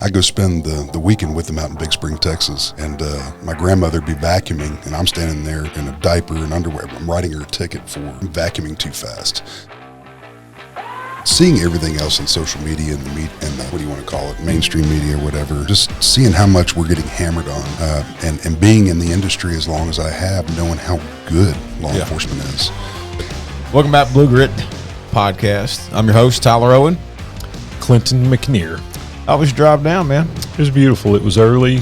I go spend the weekend with them out in Big Spring, Texas, and my grandmother would be vacuuming, and I'm standing there in a diaper and underwear. I'm writing her a ticket for vacuuming too fast. Seeing everything else on social media and what do you want to call it, mainstream media or whatever, just seeing how much we're getting hammered on, and being in the industry as long as I have, knowing how good law enforcement is. Welcome back to Blue Grit Podcast. I'm your host, Tyler Owen. Clinton McNear. How was your drive down, man? It was beautiful. It was early,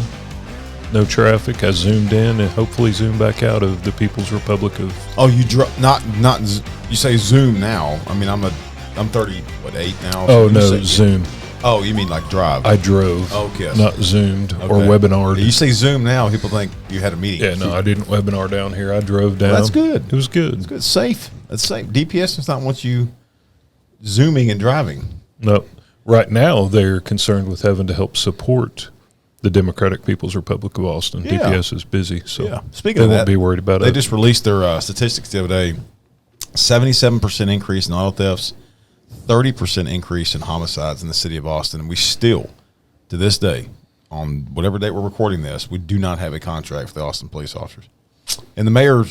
no traffic. I zoomed in and hopefully zoomed back out of the People's Republic of. Oh, you not you say Zoom now? I mean, I'm 38 now. Oh no, Zoom. Oh, you mean like drive? I drove. Oh, yes. Not zoomed or webinared. You say Zoom now, people think you had a meeting. Yeah, no, I didn't webinar down here. I drove down. Well, that's good. It was good. It's good. Safe. That's safe. DPS does not want you zooming and driving. No. Right now, they're concerned with having to help support the Democratic People's Republic of Austin. Yeah. DPS is busy, so Speaking they of won't that, be worried about it. They just released their statistics the other day. 77% increase in auto thefts, 30% increase in homicides in the city of Austin. And we still, to this day, on whatever date we're recording this, we do not have a contract for the Austin police officers. And the mayor's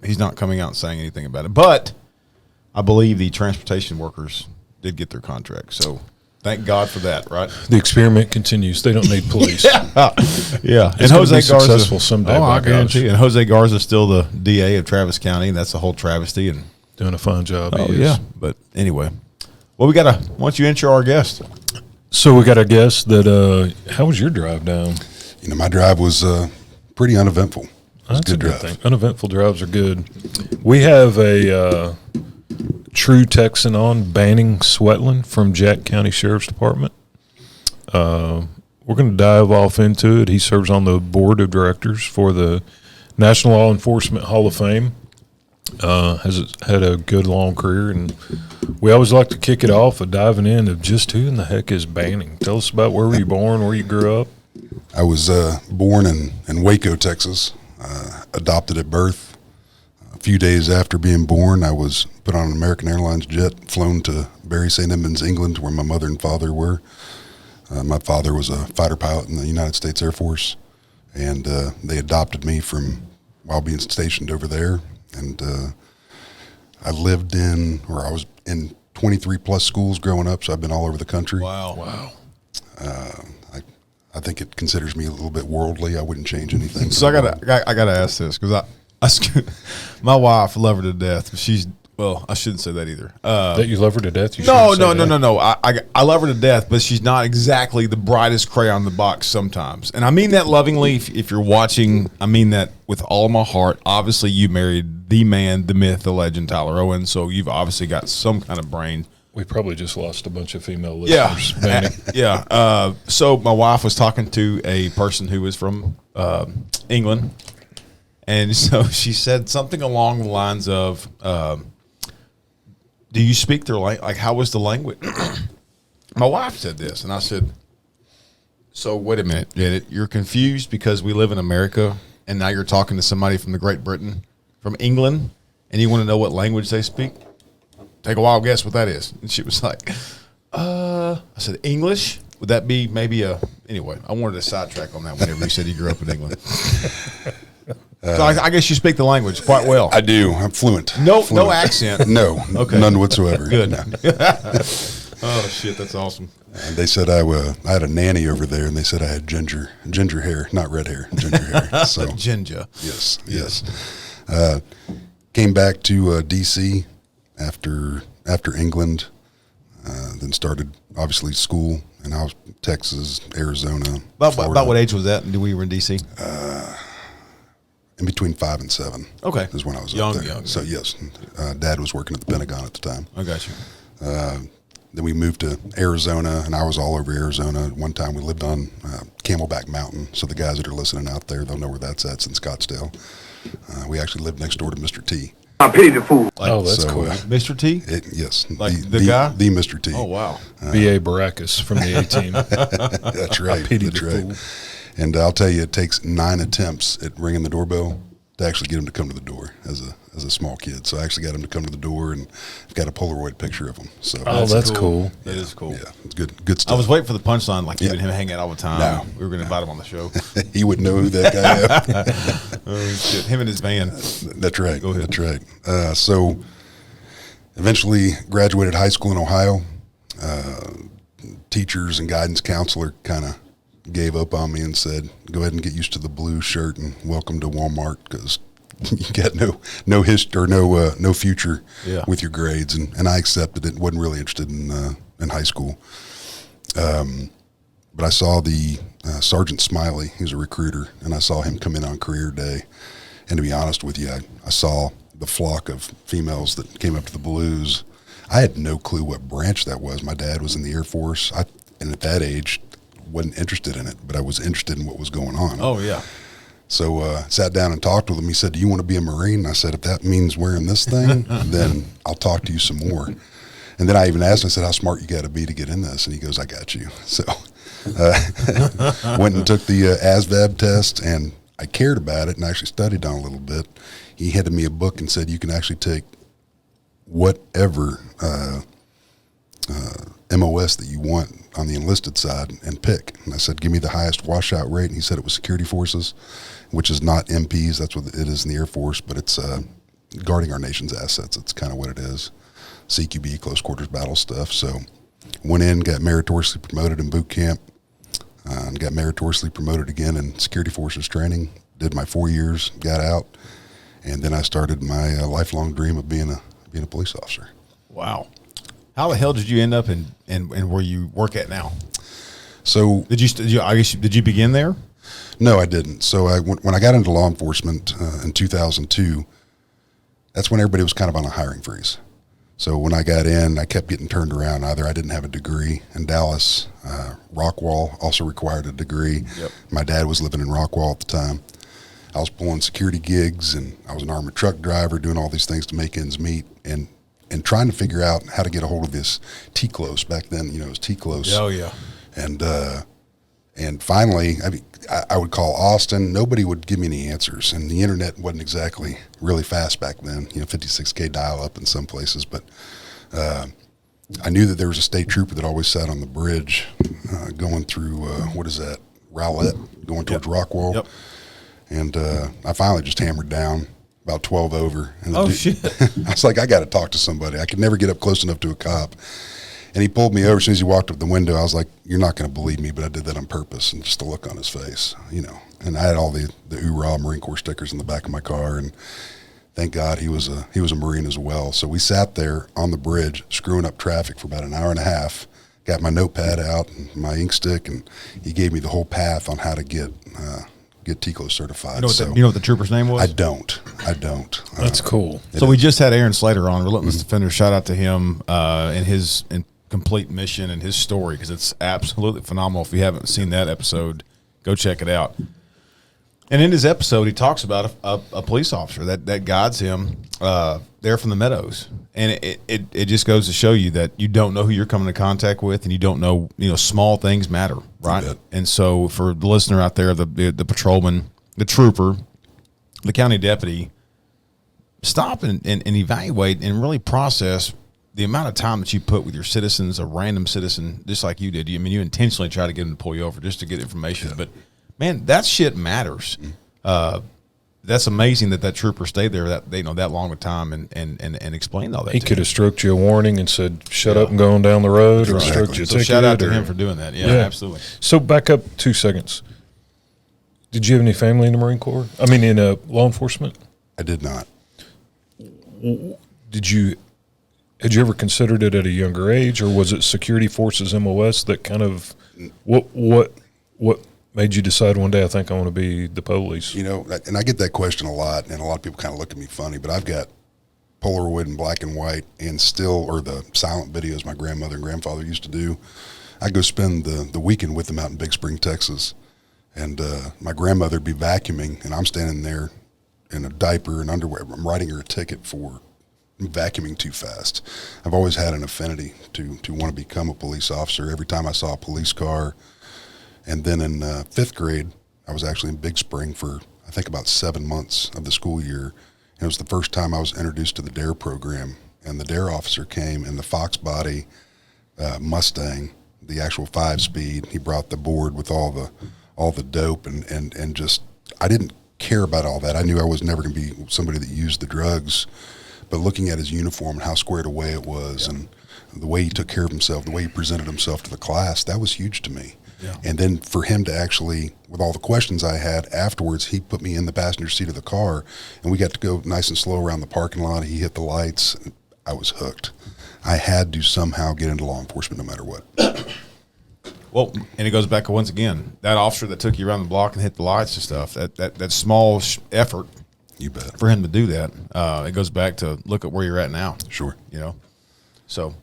he's not coming out and saying anything about it. But I believe the transportation workers did get their contract. So thank God for that, right? The experiment continues. They don't need police. Yeah. And Jose Garza successful someday. I guarantee. And Jose Garza is still the DA of Travis County, and that's a whole travesty. And doing a fine job. Yeah. But anyway, well, why don't you intro our guest? So we got a guest that. How was your drive down? My drive was pretty uneventful. It was That's a good thing. Uneventful drives are good. We have a true Texan on, Banning Sweatland from Jack County Sheriff's Department. We're going to dive off into it. He serves on the board of directors for the National Law Enforcement Hall of Fame. Has had a good long career, and we always like to kick it off with diving into just who in the heck is Banning. Tell us about where were you born, where you grew up. I was born in Waco, Texas, adopted at birth. A few days after being born, I was put on an American Airlines jet, flown to Bury St. Edmunds, England, where my mother and father were. My father was a fighter pilot in the United States Air Force, and they adopted me while being stationed over there. And I was in 23 plus schools growing up, so I've been all over the country. Wow. I think it considers me a little bit worldly. I wouldn't change anything. So I gotta ask this, because my wife, love her to death. I shouldn't say that either. That you love her to death? No. I love her to death, but she's not exactly the brightest crayon in the box sometimes. And I mean that lovingly. If you're watching, I mean that with all of my heart. Obviously, you married the man, the myth, the legend, Tyler Owen. So you've obviously got some kind of brain. We probably just lost a bunch of female listeners. Yeah. So my wife was talking to a person who was from England. And so she said something along the lines of, do you speak their language? Like, how was the language? My wife said this, and I said, so wait a minute, Janet, you're confused because we live in America, and now you're talking to somebody from the Great Britain, from England, and you want to know what language they speak? Take a wild guess what that is. And she was like, I said, English? Would that be maybe anyway, I wanted to sidetrack on that whenever you said you grew up in England. So I guess you speak the language quite well. I do. I'm fluent. No accent. No, okay. None whatsoever. Good. No. Oh shit, that's awesome. And they said I had a nanny over there, and they said I had ginger hair, not red hair, ginger hair. So ginger. Yes. Came back to D.C. after England, then started obviously school in Texas, Arizona. About what age was that? When you were in D.C.? In between 5 and 7. Okay. Is when I was young. up there. So yes, Dad was working at the Pentagon at the time. I got you. Then we moved to Arizona, and I was all over Arizona. One time we lived on Camelback Mountain. So the guys that are listening out there, they'll know where that's at. It's in Scottsdale. We actually lived next door to Mr. T. I pity the fool. That's cool. Mr. T? Yes. Like the guy? The Mr. T. Oh, wow. B.A. Baracus from the A-Team. That's right. I pity That's the right. fool. And I'll tell you, it takes 9 attempts at ringing the doorbell to actually get him to come to the door as a small kid. So I actually got him to come to the door, and I've got a Polaroid picture of him. So That's cool. That is cool. Yeah, it's good stuff. I was waiting for the punchline, like you and him hang out all the time. No. We were going to invite him on the show. He wouldn't know who that guy is. Oh, shit. Him and his van. That's right. Go ahead. That's right. So eventually graduated high school in Ohio. Teachers and guidance counselor kind of gave up on me and said, go ahead and get used to the blue shirt and welcome to Walmart, because you got no history or no future with your grades. And I accepted it. Wasn't really interested in high school. But I saw the Sergeant Smiley. He was a recruiter, and I saw him come in on career day. And to be honest with you, I saw the flock of females that came up to the Blues. I had no clue what branch that was. My dad was in the Air Force, and at that age, wasn't interested in it, but I was interested in what was going on. Oh, yeah. So sat down and talked with him. He said, do you want to be a Marine? And I said, if that means wearing this thing, then I'll talk to you some more. And then I even asked him, I said, how smart you got to be to get in this? And he goes, I got you. So went and took the ASVAB test, and I cared about it and actually studied on it a little bit. He handed me a book and said, you can actually take whatever MOS that you want on the enlisted side and pick. And I said, give me the highest washout rate. And he said it was security forces, which is not MPs. That's what it is in the Air Force, but it's guarding our nation's assets. It's kind of what it is. CQB, close quarters battle stuff. So went in, got meritoriously promoted in boot camp, and got meritoriously promoted again in security forces training. Did my 4 years, got out, and then I started my lifelong dream of being a police officer. Wow. How the hell did you end up in where you work at now? So Did you begin there? no, I didn't. So when I got into law enforcement in 2002, that's when everybody was kind of on a hiring freeze. So when I got in, I kept getting turned around. Either I didn't have a degree in Dallas, Rockwall also required a degree. Yep. My dad was living in Rockwall at the time. I was pulling security gigs, and I was an armored truck driver, doing all these things to make ends meet, and trying to figure out how to get a hold of this T-close. Back then, it was T-close. Oh, yeah. And finally, I would call Austin. Nobody would give me any answers, and the internet wasn't exactly really fast back then. 56K dial-up in some places, but I knew that there was a state trooper that always sat on the bridge, going through Rowlett, going towards Rockwall. Yep. And I finally just hammered down about 12 over. And shit. I was like, I got to talk to somebody. I could never get up close enough to a cop. And he pulled me over. As soon as he walked up the window, I was like, you're not going to believe me, but I did that on purpose. And just the look on his face, And I had all the Hoorah Marine Corps stickers in the back of my car. And thank God he was a Marine as well. So we sat there on the bridge screwing up traffic for about an hour and a half, got my notepad out and my ink stick, and he gave me the whole path on how to get T-close certified. You know what the trooper's name was? I don't. That's cool. So we just had Aaron Slater on, Relentless Defender. Shout out to him and his complete mission and his story, because it's absolutely phenomenal. If you haven't seen that episode, go check it out. And in his episode, he talks about a police officer that guides him there from the Meadows. And it just goes to show you that you don't know who you're coming in contact with, and you don't know, small things matter, right? And so for the listener out there, the patrolman, the trooper, the county deputy, stop and evaluate and really process the amount of time that you put with your citizens, a random citizen, just like you did. You intentionally try to get them to pull you over just to get information. But, man, that shit matters. That's amazing that trooper stayed there that long a time and explained all that. He could have stroked you a warning and said, "Shut up and go on down the road," or stroked you a ticket. Shout out to him for doing that. Yeah, absolutely. So back up 2 seconds. Did you have any family in the Marine Corps? I mean, in law enforcement? I did not. Had you ever considered it at a younger age, or was it security forces MOS that kind of what made you decide one day, I think I want to be the police? And I get that question a lot, and a lot of people kind of look at me funny, but I've got Polaroid and black and white and the silent videos my grandmother and grandfather used to do. I go spend the weekend with them out in Big Spring, Texas, and my grandmother would be vacuuming, and I'm standing there in a diaper and underwear. I'm writing her a ticket for vacuuming too fast. I've always had an affinity to want to become a police officer. Every time I saw a police car. And then in 5th grade, I was actually in Big Spring for I think about 7 months of the school year. And it was the first time I was introduced to the DARE program. And the DARE officer came in the Fox body Mustang, the actual 5-speed. He brought the board with all the dope and just, I didn't care about all that. I knew I was never going to be somebody that used the drugs, but looking at his uniform and how squared away it was, and the way he took care of himself, the way he presented himself to the class, that was huge to me. Yeah. And then for him to actually, with all the questions I had afterwards, he put me in the passenger seat of the car, and we got to go nice and slow around the parking lot. He hit the lights. I was hooked. I had to somehow get into law enforcement no matter what. Well, and it goes back to, once again, that officer that took you around the block and hit the lights and stuff, that small effort, You bet. for him to do that, it goes back to look at where you're at now. Sure. You know? So,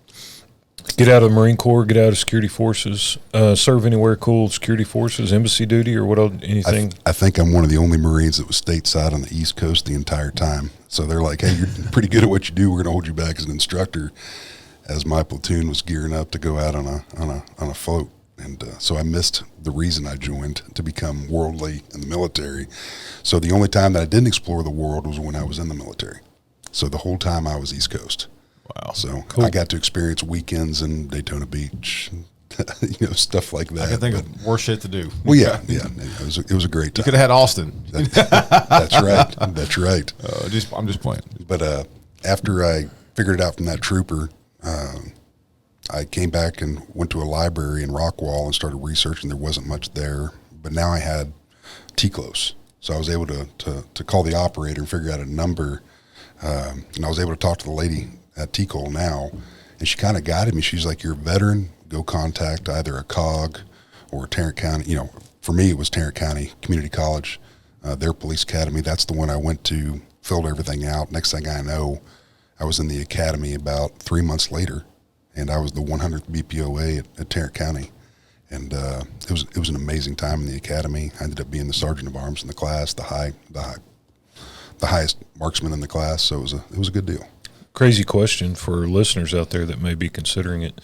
Get out of the Marine Corps, get out of security forces, serve anywhere cool, security forces, embassy duty, or what else, anything? I think I'm one of the only Marines that was stateside on the East Coast the entire time. So they're like, hey, you're pretty good at what you do. We're going to hold you back as an instructor, as my platoon was gearing up to go out on a float. And so I missed the reason I joined, to become worldly in the military. So the only time that I didn't explore the world was when I was in the military. So the whole time I was East Coast. wow. So Cool. I got to experience weekends in Daytona Beach, stuff like that. I can think But- of worse shit to do. well, yeah. It was a great You time. could have had Austin. That's right. That's right. I'm just playing. But after I figured it out from that trooper, I came back and went to a library in Rockwall and started researching. There wasn't much there, but now I had TCLOS. So I was able to call the operator and figure out a number, and I was able to talk to the lady at TCOL now, and she kind of guided me. She's like, you're a veteran, go contact either a COG or Tarrant County. For me, it was Tarrant County Community College, their police academy. That's the one I went to, filled everything out. Next thing I know, I was in the academy about 3 months later, and I was the 100th BPOA at Tarrant County. And it was an amazing time in the academy. I ended up being the sergeant of arms in the class, the highest marksman in the class. So it was a good deal. Crazy question for listeners out there that may be considering it.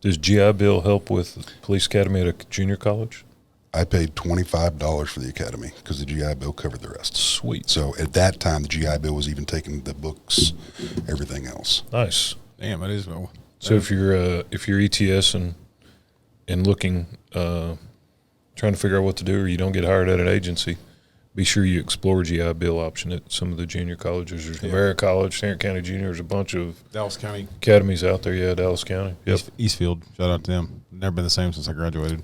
Does GI Bill help with police academy at a junior college? I paid $25 for the academy because the GI Bill covered the rest. Sweet. So at that time, the GI Bill was even taking the books, everything else. Nice. Damn, it is. So if you're ETS and looking, trying to figure out what to do, or you don't get hired at an agency, be sure you explore GI Bill option at some of the junior colleges. There's Rivera College, Tarrant County Junior. There's a bunch of Dallas County. academies out there. Yeah, Dallas County. Yep. Eastfield. Shout out to them. Never been the same since I graduated.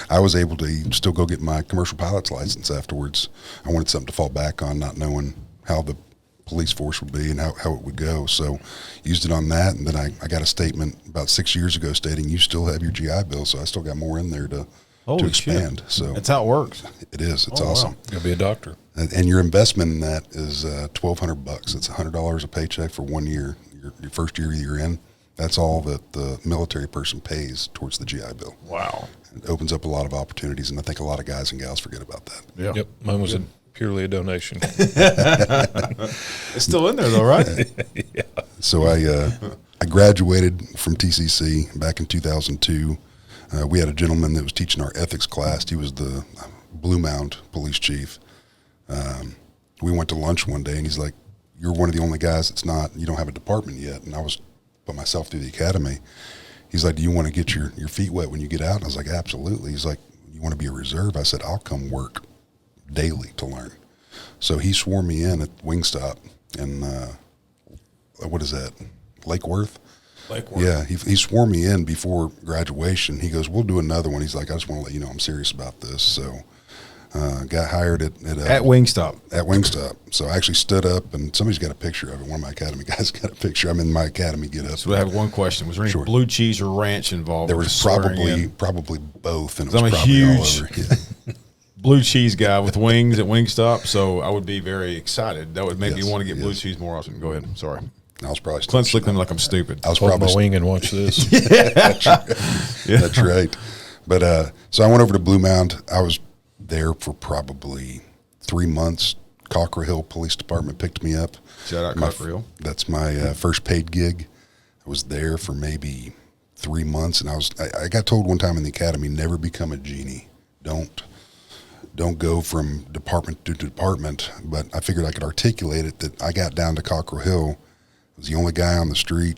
I was able to still go get my commercial pilot's license afterwards. I wanted something to fall back on, not knowing how the police force would be and how it would go. So used it on that, and then I got a statement about 6 years ago stating you still have your GI Bill, so I still got more in there to expand. Shit. So That's how it works. it is. It's Oh, wow. awesome. You'll be a doctor. And your investment in that is $1,200. It's $100 a paycheck for 1 year. Your first year you're in, that's all that the military person pays towards the GI Bill. Wow. It opens up a lot of opportunities, and I think a lot of guys and gals forget about that. Yeah. Yep. Mine was purely a donation. It's still in there though, right? Yeah. So I graduated from TCC back in 2002. We had a gentleman that was teaching our ethics class. He was the Blue Mound police chief. We went to lunch one day, and he's like, "You're one of the only guys that's not. You don't have a department yet." And I was put myself through the academy. He's like, "Do you want to get your feet wet when you get out?" And I was like, "Absolutely." He's like, "You want to be a reserve?" I said, "I'll come work daily to learn." So he swore me in at Wingstop in what is that, Lake Worth? Yeah, he swore me in before graduation. He goes, "We'll do another one." He's like, "I just want to let you know I'm serious about this." So got hired at Wingstop. At Wingstop. So I actually stood up, and somebody's got a picture of it. One of my academy guys got a picture. I'm in my academy get up. So I have one question. Was there any blue cheese or ranch involved? There was probably both, and it was I'm a probably huge all over. Yeah. blue cheese guy with wings at Wingstop, so I would be very excited. That would make me Yes, want to get blue yes. cheese more often. Go ahead. Sorry. I was probably Clint's looking like I'm stupid. I was Hold my probably wing and watch this. That's right. But so I went over to Blue Mound. I was there for probably 3 months. Cockrell Hill Police Department picked me up. Shout out Cockrell Hill. That's my first paid gig. I was there for maybe 3 months, and I got told one time in the academy, never become a genie. Don't don't go from department to department, but I figured I could articulate it that I got down to Cockrell Hill, was the only guy on the street.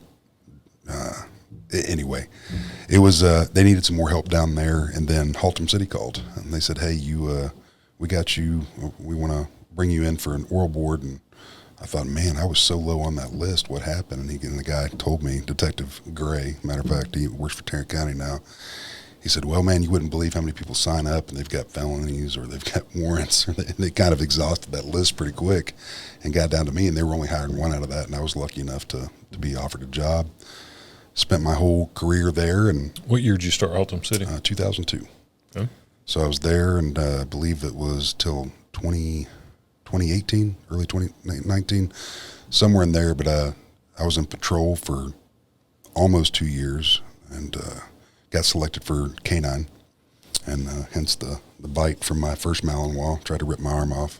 Anyway, it was they needed some more help down there, and then Haltom City called and they said, "Hey, we got you. We want to bring you in for an oral board." And I thought, man, I was so low on that list. What happened? And the guy told me, Detective Gray. Matter of fact, he works for Tarrant County now. He said, "Well, man, you wouldn't believe how many people sign up and they've got felonies or they've got warrants." And they kind of exhausted that list pretty quick and got down to me, and they were only hiring one out of that, and I was lucky enough to be offered a job. Spent my whole career there. And What year did you start Haltom City? 2002. Okay. So I was there, and I believe it was till 2018, early 2019, somewhere in there. But I was in patrol for almost 2 years, and got selected for canine, and hence the bite from my first Malinois. Tried to rip my arm off.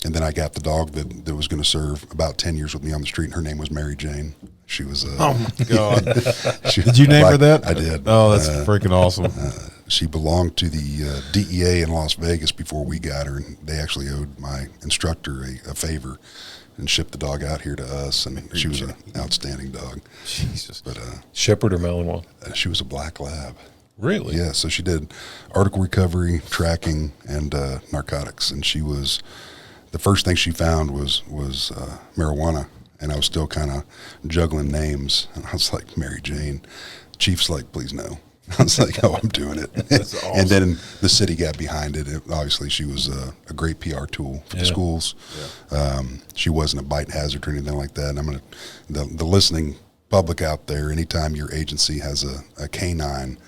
And then I got the dog that was going to serve about 10 years with me on the street, and her name was Mary Jane. She was oh my God. Did you name her that? I did. Oh, that's freaking awesome. She belonged to the DEA in Las Vegas before we got her, and they actually owed my instructor a favor and shipped the dog out here to us, and she was an outstanding dog. Jesus. But Shepherd or Malinois? she was a black lab. Really? Yeah, so she did article recovery, tracking, and narcotics, and she was the first thing she found was marijuana, and I was still kind of juggling names, and I was like, Mary Jane. Chief's like, please no. I was like, oh, I'm doing it. That's awesome. And then the city got behind it. Obviously, she was a great PR tool for the schools. Yeah. She wasn't a bite hazard or anything like that. And I'm the listening public out there, anytime your agency has a canine,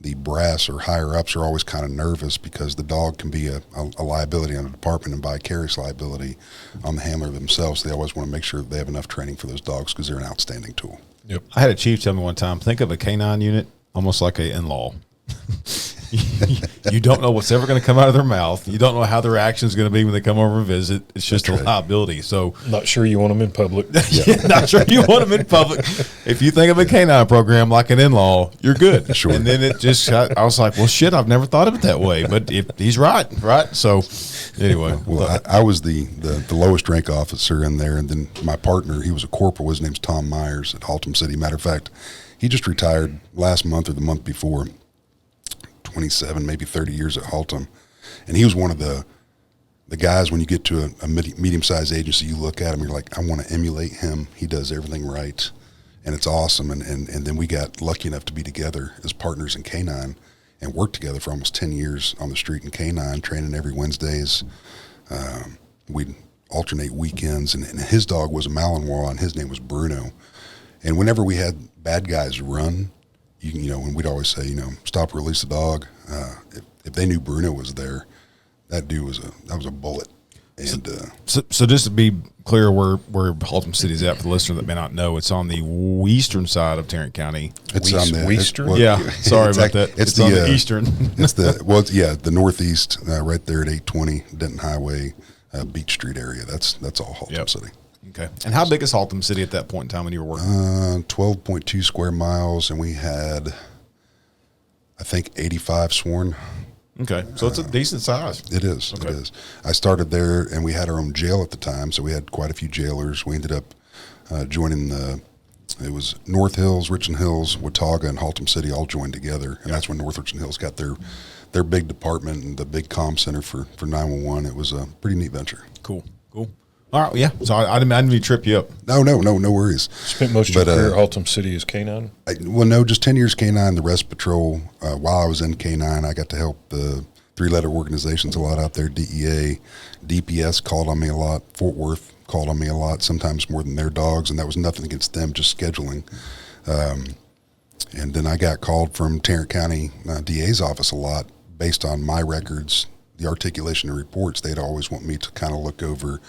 the brass or higher ups are always kind of nervous because the dog can be a liability on the department and vicarious liability on the handler themselves. They always want to make sure that they have enough training for those dogs because they're an outstanding tool. Yep. I had a chief tell me one time, think of a canine unit almost like a in-law. You don't know what's ever going to come out of their mouth. You don't know how their reaction is going to be when they come over and visit. It's just a liability. So Not sure you want them in public. not sure you want them in public. If you think of a canine program like an in-law, you're good. Sure. And then I was like, well, shit, I've never thought of it that way. But if he's right. So anyway. Well, I was the lowest rank officer in there, and then my partner, he was a corporal. His name's Tom Myers at Haltom City. Matter of fact, he just retired last month or the month before. 27, maybe 30 years at Haltom, and he was one of the guys. When you get to a medium-sized agency, you look at him, you're like, I want to emulate him. He does everything right, and it's awesome. And then we got lucky enough to be together as partners in canine and worked together for almost 10 years on the street in canine, training every Wednesdays. We'd alternate weekends, and his dog was a Malinois, and his name was Bruno. And whenever we had bad guys run, you know, and we'd always say, stop, release the dog. If they knew Bruno was there, that dude was a bullet. And so just to be clear, where Haltom City is at for the listener that may not know, it's on the eastern side of Tarrant County. It's on the Western? Sorry about that. It's on the eastern. It's the northeast, right there at 820 Denton Highway, Beach Street area. That's all Haltom City. Okay. And how big is Haltom City at that point in time when you were working? 12.2 square miles, and we had, I think, 85 sworn. Okay. So it's a decent size. It is. Okay. It is. I started there, and we had our own jail at the time, so we had quite a few jailers. We ended up joining it was North Hills, Richland Hills, Watauga, and Haltom City all joined together, and that's when North Richland Hills got their big department and the big comm center for 911. It was a pretty neat venture. Cool. All right, yeah. So I didn't mean to trip you up. No worries. Spent most of your career at Haltom City as canine? No, just 10 years canine, the rest patrol. While I was in canine, I got to help the three-letter organizations a lot out there. DEA, DPS called on me a lot. Fort Worth called on me a lot, sometimes more than their dogs, and that was nothing against them, just scheduling. And then I got called from Tarrant County DA's office a lot based on my records, the articulation of reports. They'd always want me to kind of look over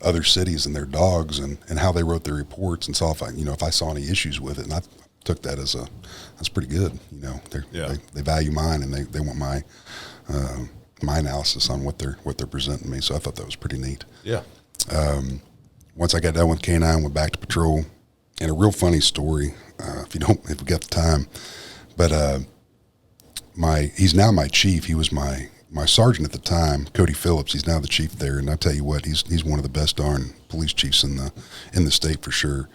other cities and their dogs and how they wrote their reports and saw if I saw any issues with it. And I took that as that's pretty good. They value mine, and they want my analysis on what they're presenting me. So I thought that was pretty neat. Yeah. Once I got done with canine, went back to patrol, and a real funny story, if we got the time, but he's now my chief. He was my sergeant at the time, Cody Phillips. He's now the chief there, and I tell you what, he's one of the best darn police chiefs in the state for sure.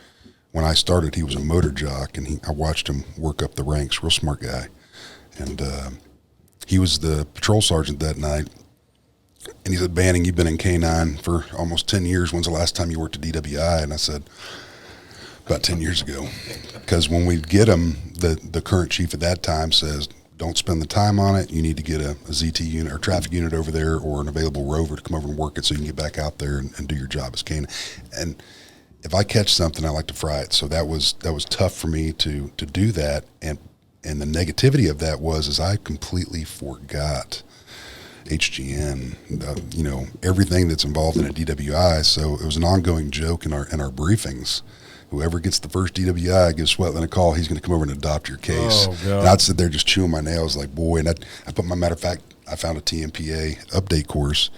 When I started, he was a motor jock, and I watched him work up the ranks. Real smart guy, and he was the patrol sergeant that night. And he said, "Banning, you've been in Canine for almost 10 years. When's the last time you worked at DWI?" And I said, "About 10 years ago." Because when we get him, the current chief at that time says, "Don't spend the time on it. You need to get a ZT unit or traffic unit over there, or an available rover to come over and work it so you can get back out there and do your job as Canine." And if I catch something, I like to fry it. So that was tough for me to do that. And the negativity of that is I completely forgot HGN, everything that's involved in a DWI. So it was an ongoing joke in our briefings. Whoever gets the first DWI gives Sweatland a call. He's going to come over and adopt your case. Oh, God. And I'd sit there just chewing my nails like, boy. And I put matter of fact, I found a Tmpa update course,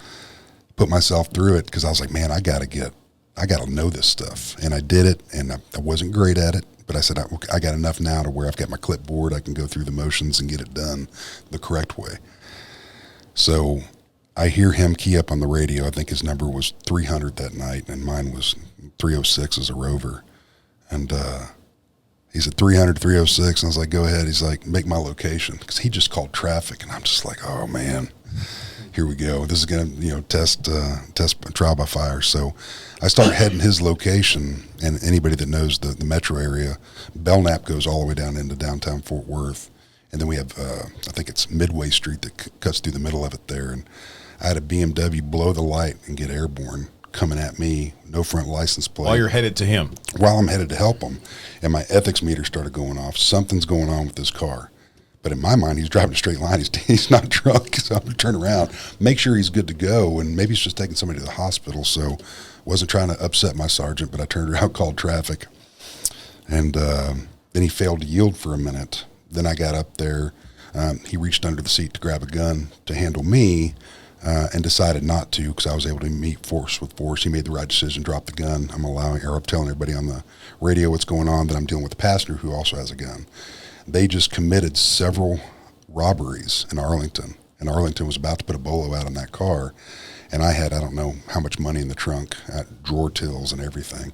put myself through it because I was like, man, I got to know this stuff. And I did it, and I wasn't great at it. But I said, I got enough now to where I've got my clipboard. I can go through the motions and get it done the correct way. So I hear him key up on the radio. I think his number was 300 that night, and mine was 306 as a rover. And he said 300, 306, and I was like, "Go ahead." He's like, "Make my location," because he just called traffic, and I'm just like, "Oh man, here we go. This is going to test trial by fire." So I start heading his location, and anybody that knows the metro area, Belknap goes all the way down into downtown Fort Worth. And then we have, I think it's Midway Street that cuts through the middle of it there. And I had a BMW blow the light and get airborne coming at me, no front license plate. While you're headed to him. While I'm headed to help him. And my ethics meter started going off. Something's going on with this car. But in my mind, he's driving a straight line. He's not drunk. So I'm going to turn around, make sure he's good to go. And maybe he's just taking somebody to the hospital. So wasn't trying to upset my sergeant, but I turned around, called traffic. And then he failed to yield for a minute. Then I got up there. He reached under the seat to grab a gun to handle me and decided not to because I was able to meet force with force. He made the right decision, dropped the gun. I'm telling everybody on the radio what's going on, that I'm dealing with a passenger who also has a gun. They just committed several robberies in Arlington, and Arlington was about to put a bolo out on that car. And I had, I don't know how much money in the trunk, drawer tills and everything.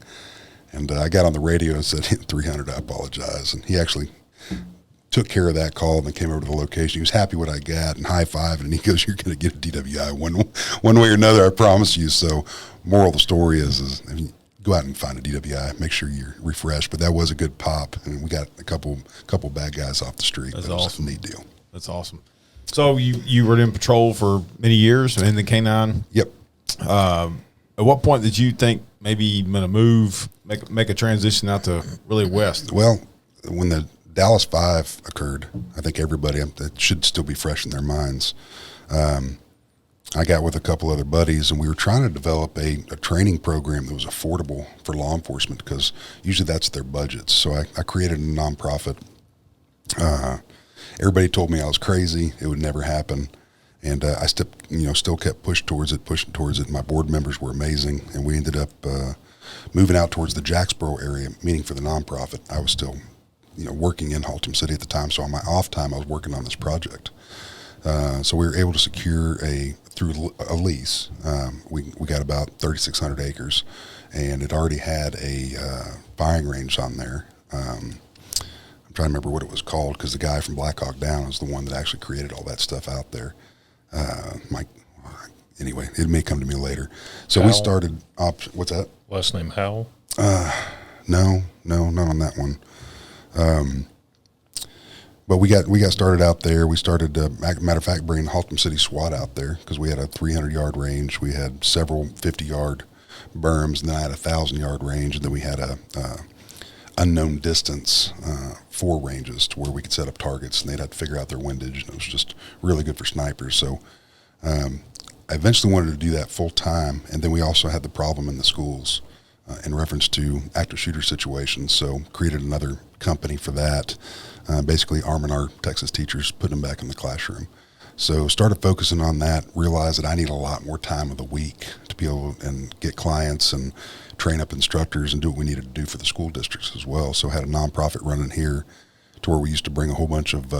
And I got on the radio and said, 300, I apologize. And he actually took care of that call and then came over to the location. He was happy what I got and high-fived, and he goes, "You're going to get a DWI one way or another, I promise you." So moral of the story is I mean, go out and find a DWI. Make sure you're refreshed. But that was a good pop, and we got a couple bad guys off the street. That's awesome. awesome. It was a neat deal. That's awesome. So you were in patrol for many years in the Canine? Yep. At what point did you think maybe you're going to move, make a transition out to really west? Well, when the Dallas 5 occurred, I think everybody, that should still be fresh in their minds. I got with a couple other buddies, and we were trying to develop a training program that was affordable for law enforcement because usually that's their budgets. So I created a nonprofit. Everybody told me I was crazy. It would never happen. And I still kept pushing towards it. My board members were amazing, and we ended up moving out towards the Jacksboro area, meaning for the nonprofit. I was still working in Haltom City at the time, so on my off time, I was working on this project. So we were able to secure through a lease. We got about 3,600 acres, and it already had a firing range on there. I'm trying to remember what it was called because the guy from Black Hawk Down was the one that actually created all that stuff out there. Anyway, it may come to me later. So Howell? We started. What's that? Last name Howell? No, not on that one. But we got started out there. We started, matter of fact, bringing Haltom City SWAT out there because we had a 300-yard range. We had several 50-yard berms, and then I had a 1,000-yard range, and then we had a unknown distance 4 ranges to where we could set up targets, and they'd have to figure out their windage, and it was just really good for snipers. So I eventually wanted to do that full time, and then we also had the problem in the schools in reference to active shooter situations, so created another company for that, basically arming our Texas teachers, putting them back in the classroom. So started focusing on that, realized that I need a lot more time of the week to be able and get clients and train up instructors and do what we needed to do for the school districts as well. So had a nonprofit running here to where we used to bring a whole bunch of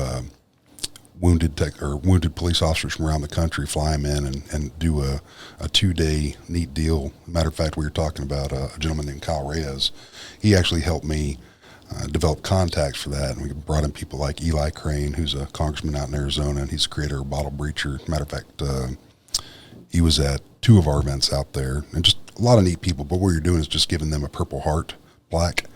wounded police officers from around the country, fly them in and do a 2-day neat deal. Matter of fact, we were talking about a gentleman named Kyle Reyes. He actually helped me develop contacts for that, and we brought in people like Eli Crane, who's a congressman out in Arizona, and he's the creator of Bottle Breacher. Matter of fact, he was at 2 of our events out there, and just a lot of neat people. But what you're doing is just giving them a Purple Heart plaque.